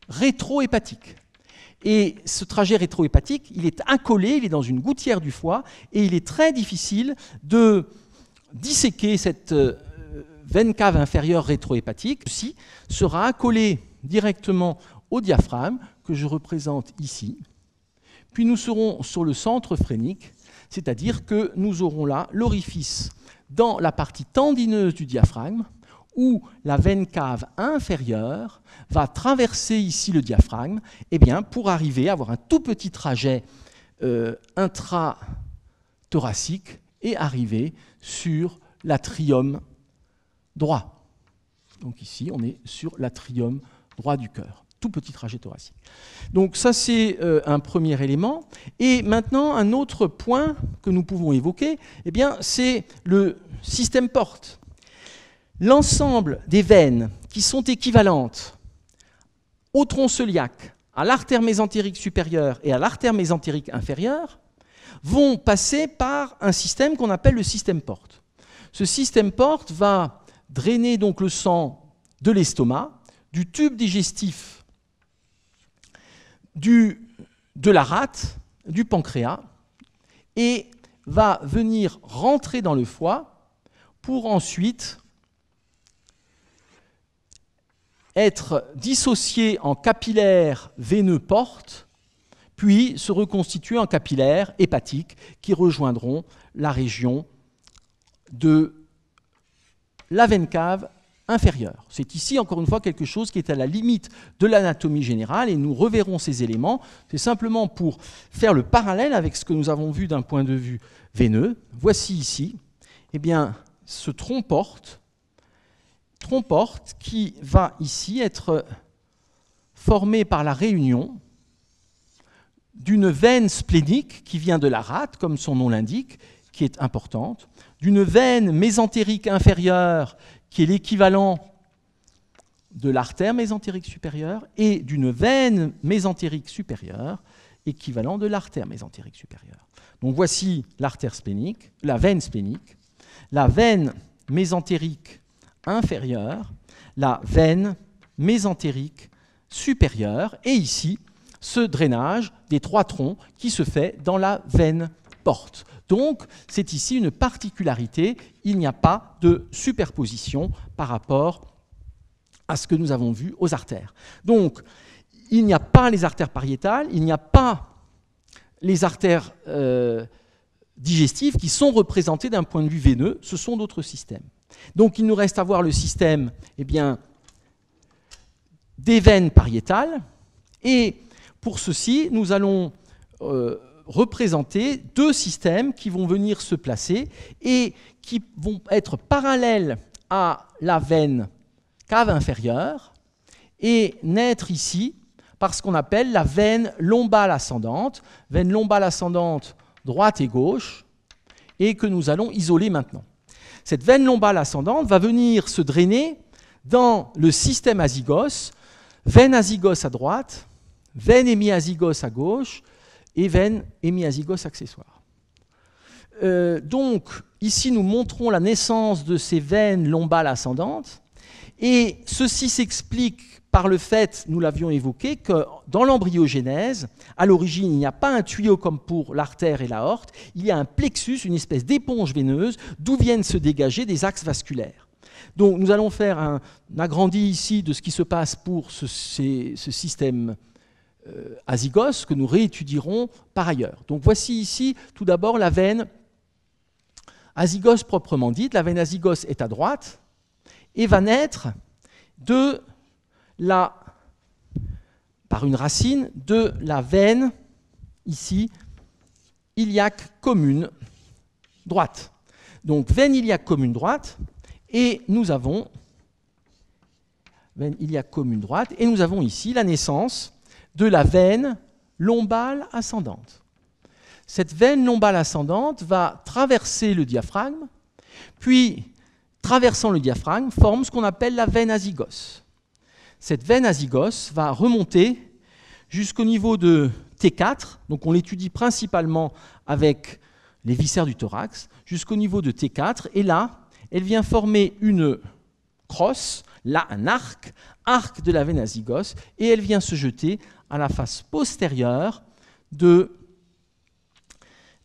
rétro-hépatique. Et ce trajet rétro-hépatique, il est accolé, il est dans une gouttière du foie, et il est très difficile de disséquer cette veine cave inférieure rétro-hépatique. Ceci sera accolé directement au diaphragme, que je représente ici. Puis nous serons sur le centre phrénique, c'est-à-dire que nous aurons là l'orifice dans la partie tendineuse du diaphragme, où la veine cave inférieure va traverser ici le diaphragme, eh bien, pour arriver à avoir un tout petit trajet intra-thoracique et arriver sur l'atrium droit. Donc ici, on est sur l'atrium droit du cœur. Tout petit trajet thoracique. Donc ça, c'est un premier élément. Et maintenant, un autre point que nous pouvons évoquer, eh bien, c'est le système porte. L'ensemble des veines qui sont équivalentes au tronc cœliaque, à l'artère mésentérique supérieure et à l'artère mésentérique inférieure vont passer par un système qu'on appelle le système porte. Ce système porte va drainer donc le sang de l'estomac, du tube digestif, de la rate, du pancréas, et va venir rentrer dans le foie pour ensuite être dissocié en capillaires veineux porte, puis se reconstituer en capillaires hépatiques qui rejoindront la région de la veine cave inférieure. C'est ici, encore une fois, quelque chose qui est à la limite de l'anatomie générale et nous reverrons ces éléments. C'est simplement pour faire le parallèle avec ce que nous avons vu d'un point de vue veineux. Voici ici eh bien, ce tronc porte qui va ici être formé par la réunion d'une veine splénique qui vient de la rate, comme son nom l'indique, qui est importante, d'une veine mésentérique inférieure qui est l'équivalent de l'artère mésentérique supérieure et d'une veine mésentérique supérieure équivalent de l'artère mésentérique supérieure. Donc voici l'artère splénique, la veine mésentérique inférieure, la veine mésentérique supérieure, et ici, ce drainage des 3 troncs qui se fait dans la veine porte. Donc, c'est ici une particularité, il n'y a pas de superposition par rapport à ce que nous avons vu aux artères. Donc, il n'y a pas les artères pariétales, il n'y a pas les artères digestifs qui sont représentés d'un point de vue veineux, ce sont d'autres systèmes. Donc il nous reste à voir le système des veines pariétales, et pour ceci, nous allons représenter deux systèmes qui vont venir se placer et qui vont être parallèles à la veine cave inférieure et naître ici par ce qu'on appelle la veine lombale ascendante droite et gauche, et que nous allons isoler maintenant. Cette veine lombale ascendante va venir se drainer dans le système azygos, veine azygos à droite, veine hémiazygos à gauche et veine hémiazygos accessoire. Donc, ici, nous montrons la naissance de ces veines lombales ascendantes, et ceci s'explique par le fait, nous l'avions évoqué, que dans l'embryogenèse, à l'origine, il n'y a pas un tuyau comme pour l'artère et l'aorte, il y a un plexus, une espèce d'éponge veineuse, d'où viennent se dégager des axes vasculaires. Donc nous allons faire un agrandi ici de ce qui se passe pour ce système azygos que nous réétudierons par ailleurs. Donc voici ici tout d'abord la veine azygos proprement dite. La veine azygos est à droite et va naître par une racine de la veine ici iliaque commune droite. Donc veine iliaque commune droite, et nous avons veine iliaque commune droite, et nous avons ici la naissance de la veine lombale ascendante. Cette veine lombale ascendante va traverser le diaphragme, puis, traversant le diaphragme, forme ce qu'on appelle la veine azygos. Cette veine azygos va remonter jusqu'au niveau de T4, donc on l'étudie principalement avec les viscères du thorax, jusqu'au niveau de T4, et là, elle vient former une crosse, là un arc de la veine azygos, et elle vient se jeter à la face postérieure de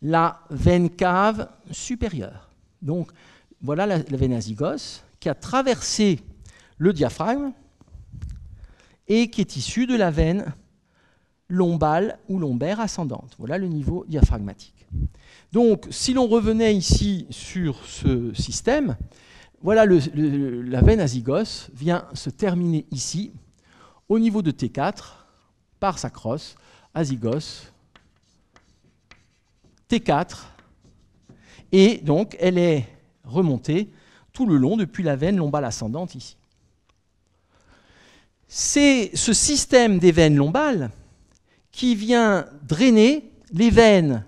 la veine cave supérieure. Donc voilà la veine azygos qui a traversé le diaphragme et qui est issue de la veine lombale ou lombaire ascendante. Voilà le niveau diaphragmatique. Donc si l'on revenait ici sur ce système, voilà la veine azygos vient se terminer ici, au niveau de T4, par sa crosse, azygos, T4, et donc elle est remontée tout le long depuis la veine lombale ascendante ici. C'est ce système des veines lombales qui vient drainer les veines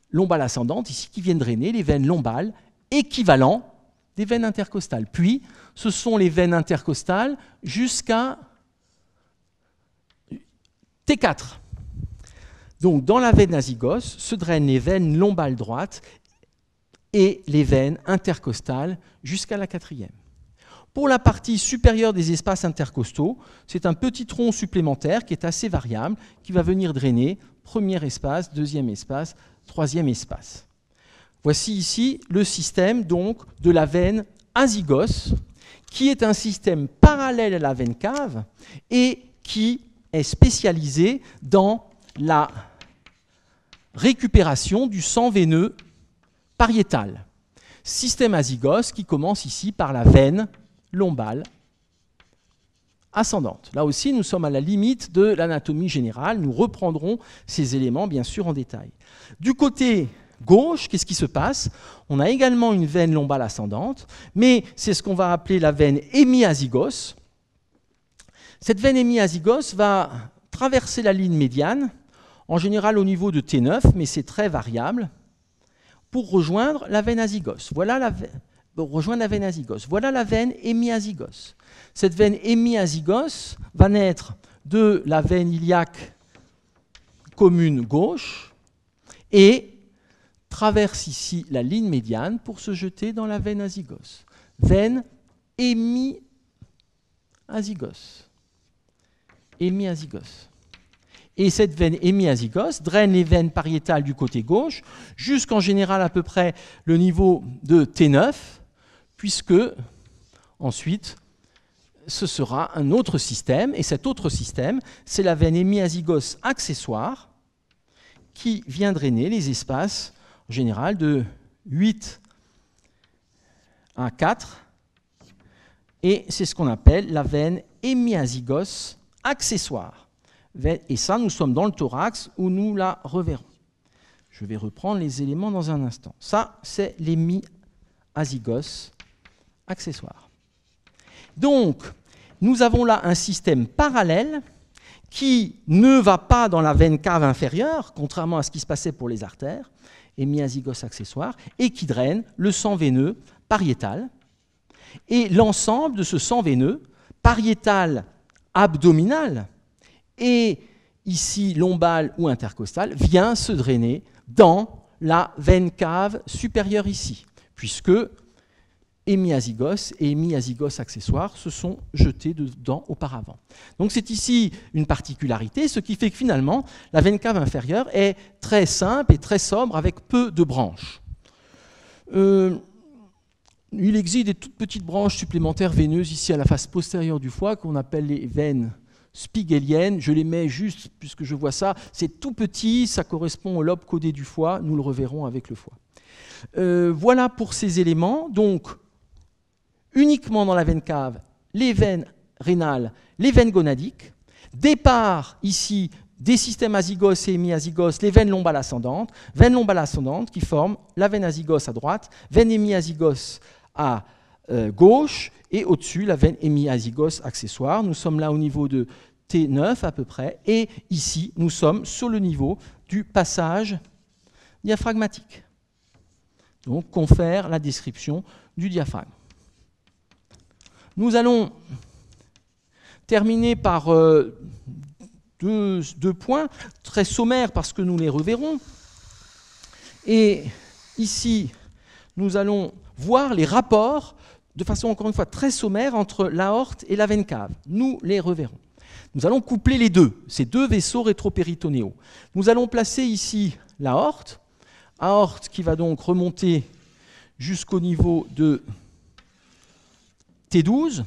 lombales ascendantes, ici, qui viennent drainer les veines lombales équivalentes des veines intercostales. Puis, ce sont les veines intercostales jusqu'à T4. Donc, dans la veine azygos se drainent les veines lombales droites et les veines intercostales jusqu'à la 4e. Pour la partie supérieure des espaces intercostaux, c'est un petit tronc supplémentaire qui est assez variable, qui va venir drainer premier espace, deuxième espace, troisième espace. Voici ici le système donc de la veine azygos, qui est un système parallèle à la veine cave et qui est spécialisé dans la récupération du sang veineux pariétal. Système azygos qui commence ici par la veine lombale ascendante. Là aussi, nous sommes à la limite de l'anatomie générale. Nous reprendrons ces éléments, bien sûr, en détail. Du côté gauche, qu'est-ce qui se passe? On a également une veine lombale ascendante, mais c'est ce qu'on va appeler la veine hémiazygos. Cette veine hémiazygos va traverser la ligne médiane, en général au niveau de T9, mais c'est très variable, pour rejoindre la veine azygos. Voilà la veine azygos. Voilà la veine hémiazygos. Cette veine hémiazygos va naître de la veine iliaque commune gauche et traverse ici la ligne médiane pour se jeter dans la veine azygos. Veine hémiazygos. Hémiazygos. Et cette veine hémiazygos draine les veines pariétales du côté gauche jusqu'en général à peu près le niveau de T9, puisque ensuite ce sera un autre système, et cet autre système, c'est la veine hémiazygos accessoire, qui vient drainer les espaces, en général, de 8 à 4. Et c'est ce qu'on appelle la veine hémiazygos accessoire. Et ça, nous sommes dans le thorax où nous la reverrons. Je vais reprendre les éléments dans un instant. Ça, c'est l'hémiazygos accessoire. Donc, nous avons là un système parallèle qui ne va pas dans la veine cave inférieure, contrairement à ce qui se passait pour les artères, hémiazygos accessoire, et qui draine le sang veineux pariétal. Et l'ensemble de ce sang veineux, pariétal abdominal, et ici lombal ou intercostal, vient se drainer dans la veine cave supérieure ici, puisque hémiazygos et hémiazygos accessoire se sont jetés dedans auparavant. Donc c'est ici une particularité, ce qui fait que finalement, la veine cave inférieure est très simple et très sobre, avec peu de branches. Il existe des toutes petites branches supplémentaires veineuses ici à la face postérieure du foie, qu'on appelle les veines spigéliennes. Je les mets juste, puisque je vois ça, c'est tout petit, ça correspond au lobe caudé du foie, nous le reverrons avec le foie. Voilà pour ces éléments. Donc, uniquement dans la veine cave, les veines rénales, les veines gonadiques. Départ ici des systèmes azygos et hémiazygos, les veines lombales ascendantes qui forment la veine azygos à droite, veine hémiazygos à gauche, et au-dessus la veine hémiazygos accessoire. Nous sommes là au niveau de T9 à peu près, et ici nous sommes sur le niveau du passage diaphragmatique. Donc confère la description du diaphragme. Nous allons terminer par deux points très sommaires parce que nous les reverrons. Et ici, nous allons voir les rapports de façon encore une fois très sommaire entre l'aorte et la veine cave. Nous les reverrons. Nous allons coupler les deux, ces deux vaisseaux rétropéritonéaux. Nous allons placer ici l'aorte, aorte qui va donc remonter jusqu'au niveau de T12,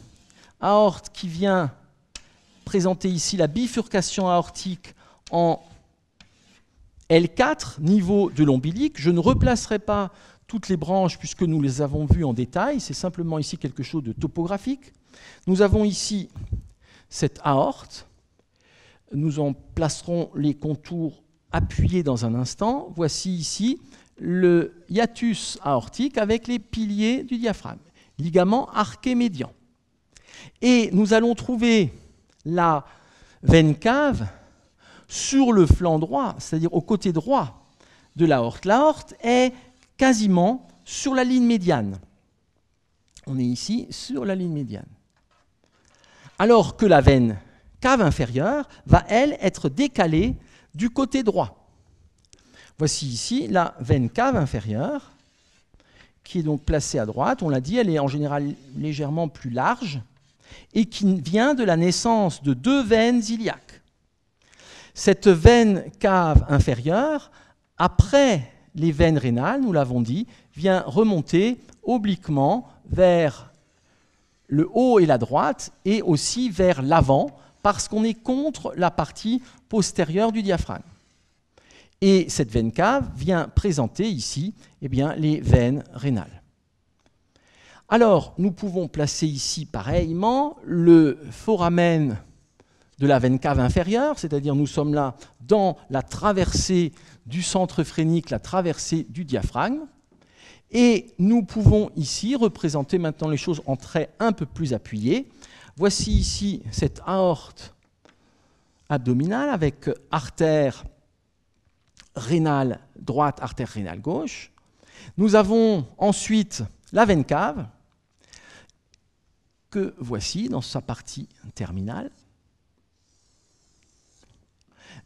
aorte qui vient présenter ici la bifurcation aortique en L4, niveau de l'ombilic. Je ne replacerai pas toutes les branches puisque nous les avons vues en détail, c'est simplement ici quelque chose de topographique. Nous avons ici cette aorte, nous en placerons les contours appuyés dans un instant. Voici ici le hiatus aortique avec les piliers du diaphragme, ligament arqué médian. Et nous allons trouver la veine cave sur le flanc droit, c'est-à-dire au côté droit de l'aorte. L'aorte est quasiment sur la ligne médiane. On est ici sur la ligne médiane. Alors que la veine cave inférieure va, elle, être décalée du côté droit. Voici ici la veine cave inférieure, qui est donc placée à droite. On l'a dit, elle est en général légèrement plus large et qui vient de la naissance de deux veines iliaques. Cette veine cave inférieure, après les veines rénales, nous l'avons dit, vient remonter obliquement vers le haut et la droite et aussi vers l'avant parce qu'on est contre la partie postérieure du diaphragme. Et cette veine cave vient présenter ici les veines rénales. Alors, nous pouvons placer ici pareillement le foramen de la veine cave inférieure, c'est-à-dire nous sommes là dans la traversée du centre phrénique, la traversée du diaphragme, et nous pouvons ici représenter maintenant les choses en traits un peu plus appuyés. Voici ici cette aorte abdominale avec artère rénale droite, artère rénale gauche. Nous avons ensuite la veine cave, que voici dans sa partie terminale.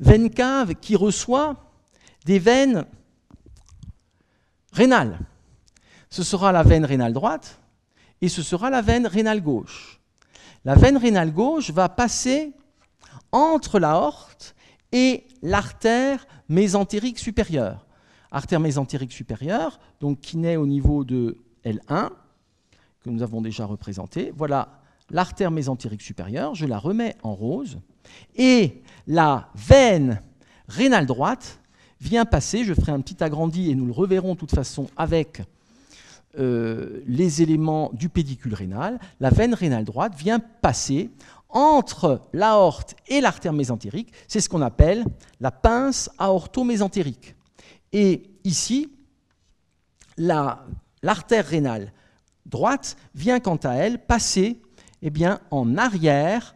Veine cave qui reçoit des veines rénales. Ce sera la veine rénale droite et ce sera la veine rénale gauche. La veine rénale gauche va passer entre l'aorte et l'artère mésentérique supérieure. Artère mésentérique supérieure, donc qui naît au niveau de L1, que nous avons déjà représenté. Voilà l'artère mésentérique supérieure, je la remets en rose. Et la veine rénale droite vient passer, je ferai un petit agrandi et nous le reverrons de toute façon avec les éléments du pédicule rénal, la veine rénale droite vient passer entre l'aorte et l'artère mésentérique, c'est ce qu'on appelle la pince aorto-mésentérique. Et ici, l'artère rénale droite vient quant à elle passer en arrière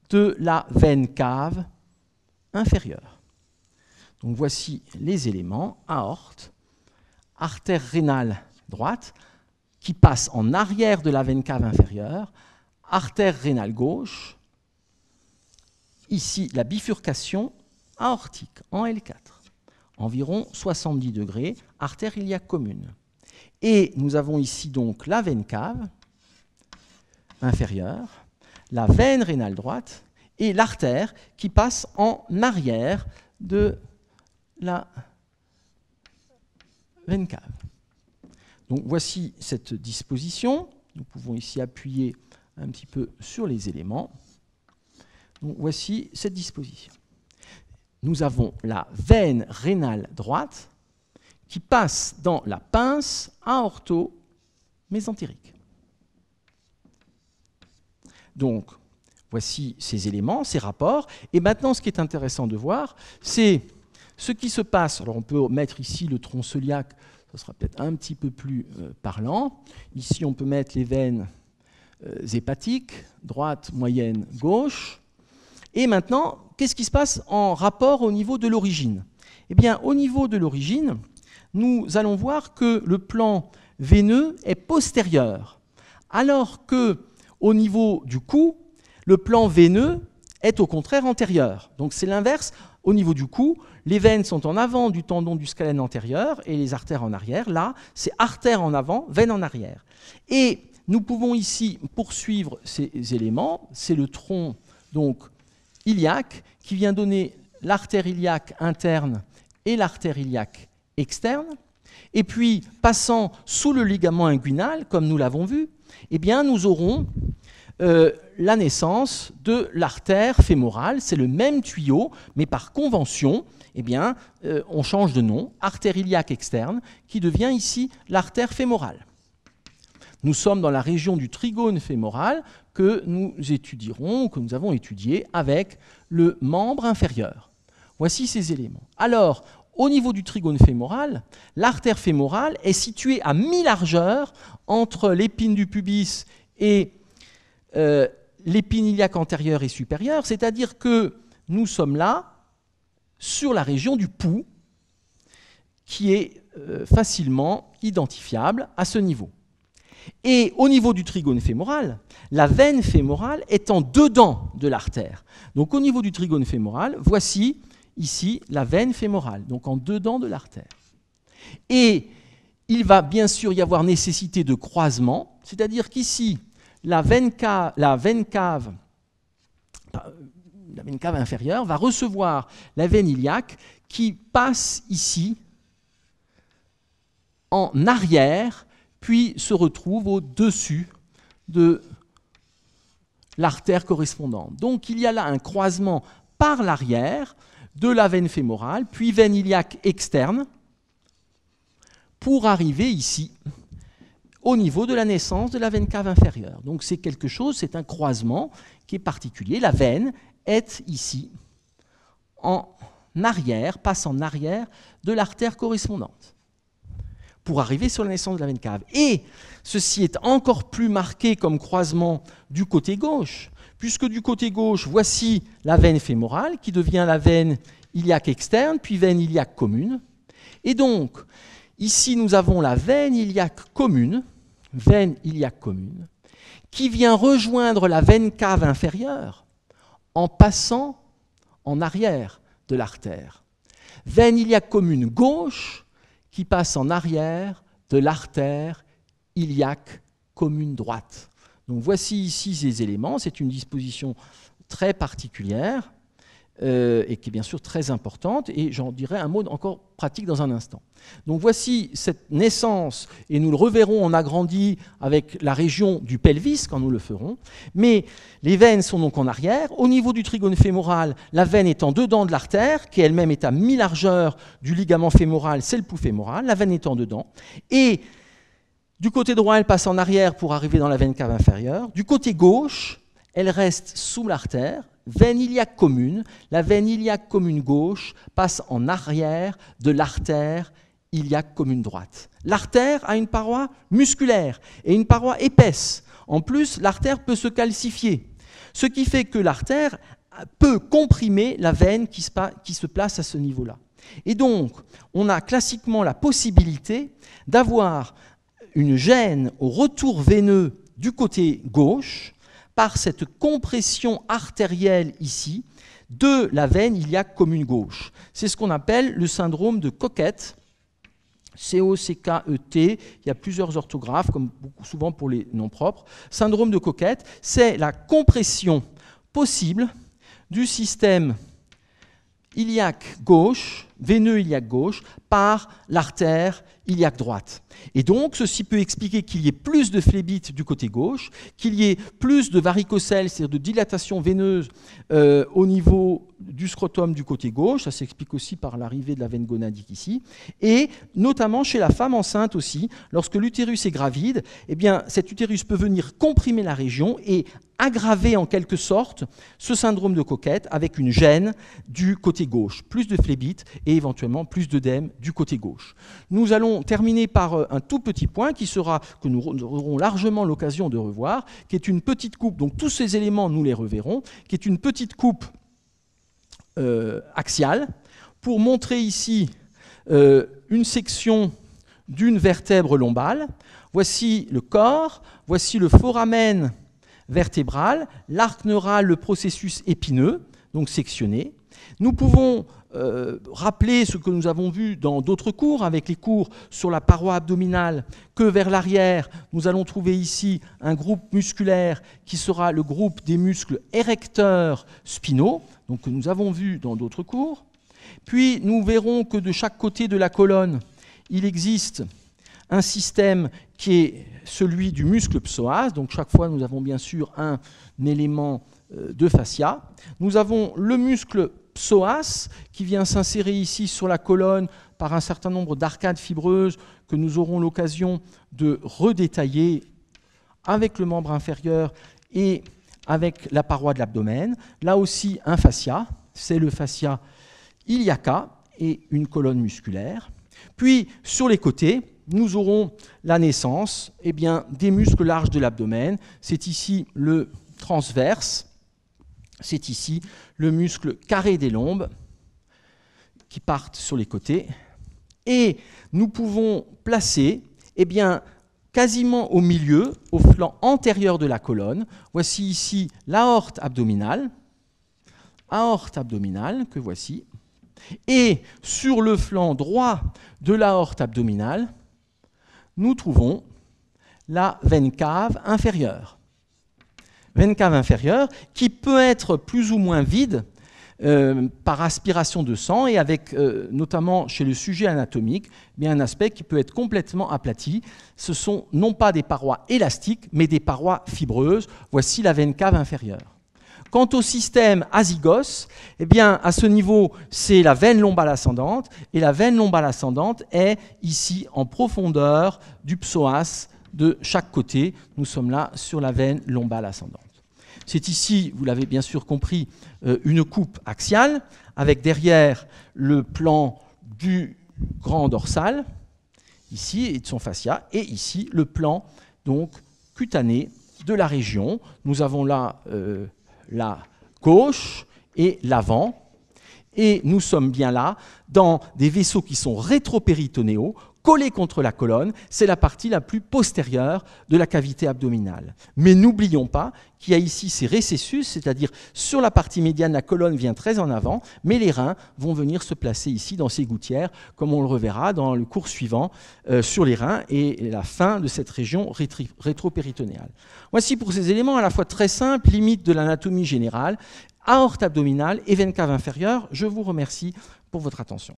de la veine cave inférieure. Donc voici les éléments, aorte, artère rénale droite, qui passe en arrière de la veine cave inférieure, artère rénale gauche, ici la bifurcation aortique en L4, environ 70 degrés, artère iliaque commune. Et nous avons ici donc la veine cave inférieure, la veine rénale droite et l'artère qui passe en arrière de la veine cave. Donc voici cette disposition. Nous pouvons ici appuyer un petit peu sur les éléments. Donc voici cette disposition. Nous avons la veine rénale droite qui passe dans la pince aorto-mésentérique. Donc voici ces éléments, ces rapports. Et maintenant, ce qui est intéressant de voir, c'est ce qui se passe. Alors on peut mettre ici le tronc cœliaque, ça sera peut-être un petit peu plus parlant. Ici, on peut mettre les veines hépatiques, droite, moyenne, gauche. Et maintenant, qu'est-ce qui se passe en rapport au niveau de l'origine? Eh bien, au niveau de l'origine, nous allons voir que le plan veineux est postérieur, alors que au niveau du cou, le plan veineux est au contraire antérieur. Donc c'est l'inverse. Au niveau du cou, les veines sont en avant du tendon du scalène antérieur et les artères en arrière. Là, c'est artère en avant, veine en arrière. Et nous pouvons ici poursuivre ces éléments. C'est le tronc donc iliaque qui vient donner l'artère iliaque interne et l'artère iliaque externe. Et puis, passant sous le ligament inguinal, comme nous l'avons vu, eh bien, nous aurons la naissance de l'artère fémorale. C'est le même tuyau, mais par convention, eh bien, on change de nom, artère iliaque externe, qui devient ici l'artère fémorale. Nous sommes dans la région du trigone fémoral que nous étudierons, que nous avons étudié avec le membre inférieur. Voici ces éléments. Alors, au niveau du trigone fémoral, l'artère fémorale est située à mi-largeur entre l'épine du pubis et l'épine iliaque antérieure et supérieure, c'est-à-dire que nous sommes là sur la région du pouls qui est facilement identifiable à ce niveau. Et au niveau du trigone fémoral, la veine fémorale est en dedans de l'artère. Donc au niveau du trigone fémoral, voici ici la veine fémorale, donc en dedans de l'artère. Et il va bien sûr y avoir nécessité de croisement, c'est-à-dire qu'ici, la veine cave inférieure va recevoir la veine iliaque qui passe ici en arrière, puis se retrouve au-dessus de l'artère correspondante. Donc il y a là un croisement par l'arrière de la veine fémorale, puis veine iliaque externe, pour arriver ici, au niveau de la naissance de la veine cave inférieure. Donc c'est quelque chose, c'est un croisement qui est particulier. La veine est ici, en arrière, passe en arrière de l'artère correspondante, pour arriver sur la naissance de la veine cave. Et ceci est encore plus marqué comme croisement du côté gauche, puisque du côté gauche, voici la veine fémorale, qui devient la veine iliaque externe, puis veine iliaque commune. Et donc, ici, nous avons la veine iliaque commune, qui vient rejoindre la veine cave inférieure en passant en arrière de l'artère. Veine iliaque commune gauche qui passe en arrière de l'artère iliaque commune droite. Donc voici ici ces éléments, c'est une disposition très particulière et qui est bien sûr très importante, et j'en dirai un mot encore pratique dans un instant. Donc voici cette naissance, et nous le reverrons en agrandi avec la région du pelvis quand nous le ferons, mais les veines sont donc en arrière. Au niveau du trigone fémoral, la veine est en dedans de l'artère, qui elle-même est à mi-largeur du ligament fémoral, c'est le pouls fémoral, la veine est en dedans, et du côté droit, elle passe en arrière pour arriver dans la veine cave inférieure. Du côté gauche, elle reste sous l'artère, veine iliaque commune. La veine iliaque commune gauche passe en arrière de l'artère iliaque commune droite. L'artère a une paroi musculaire et une paroi épaisse. En plus, l'artère peut se calcifier, ce qui fait que l'artère peut comprimer la veine qui se place à ce niveau-là. Et donc, on a classiquement la possibilité d'avoir une gêne au retour veineux du côté gauche par cette compression artérielle ici de la veine iliaque commune gauche. C'est ce qu'on appelle le syndrome de Cockett, C-O-C-K-E-T, il y a plusieurs orthographes, comme souvent pour les noms propres. Syndrome de Cockett, c'est la compression possible du système iliaque gauche, veineux iliaque gauche, par l'artère iliaque droite. Et donc, ceci peut expliquer qu'il y ait plus de phlébite du côté gauche, qu'il y ait plus de varicocèle, c'est-à-dire de dilatation veineuse au niveau du scrotum du côté gauche, ça s'explique aussi par l'arrivée de la veine gonadique ici, et notamment chez la femme enceinte aussi, lorsque l'utérus est gravide, eh bien, cet utérus peut venir comprimer la région et aggraver en quelque sorte ce syndrome de Cockett avec une gêne du côté gauche, plus de phlébite et éventuellement plus d'œdème du côté gauche. Nous allons terminer par un tout petit point qui sera, que nous aurons largement l'occasion de revoir, qui est une petite coupe, donc tous ces éléments nous les reverrons, qui est une petite coupe axiale, pour montrer ici une section d'une vertèbre lombale. Voici le corps, voici le foramen vertébral, l'arc neural, le processus épineux, donc sectionné. Nous pouvons rappeler ce que nous avons vu dans d'autres cours, avec les cours sur la paroi abdominale, que vers l'arrière, nous allons trouver ici un groupe musculaire qui sera le groupe des muscles érecteurs spinaux, donc que nous avons vu dans d'autres cours. Puis nous verrons que de chaque côté de la colonne, il existe un système qui est celui du muscle psoas, donc chaque fois nous avons bien sûr un élément de fascia. Nous avons le muscle psoas qui vient s'insérer ici sur la colonne par un certain nombre d'arcades fibreuses que nous aurons l'occasion de redétailler avec le membre inférieur et avec la paroi de l'abdomen. Là aussi un fascia, c'est le fascia iliaca et une colonne musculaire. Puis sur les côtés, nous aurons la naissance des muscles larges de l'abdomen. C'est ici le transverse, c'est ici le muscle carré des lombes qui partent sur les côtés. Et nous pouvons placer quasiment au milieu, au flanc antérieur de la colonne, voici ici l'aorte abdominale que voici. Et sur le flanc droit de l'aorte abdominale, nous trouvons la veine cave inférieure. Veine cave inférieure qui peut être plus ou moins vide par aspiration de sang et avec, notamment chez le sujet anatomique, un aspect qui peut être complètement aplati. Ce sont non pas des parois élastiques, mais des parois fibreuses. Voici la veine cave inférieure. Quant au système azygos, à ce niveau, c'est la veine lombale ascendante, et la veine lombale ascendante est ici en profondeur du psoas de chaque côté. Nous sommes là sur la veine lombale ascendante. C'est ici, vous l'avez bien sûr compris, une coupe axiale, avec derrière le plan du grand dorsal, ici, et de son fascia, et ici le plan donc cutané de la région. Nous avons là la gauche et l'avant, et nous sommes bien là dans des vaisseaux qui sont rétropéritonéaux, collée contre la colonne, c'est la partie la plus postérieure de la cavité abdominale. Mais n'oublions pas qu'il y a ici ces récessus, c'est-à-dire sur la partie médiane, la colonne vient très en avant, mais les reins vont venir se placer ici dans ces gouttières, comme on le reverra dans le cours suivant sur les reins et la fin de cette région rétropéritonéale. Voici pour ces éléments à la fois très simples, limites de l'anatomie générale, aorte abdominale et veine cave inférieure. Je vous remercie pour votre attention.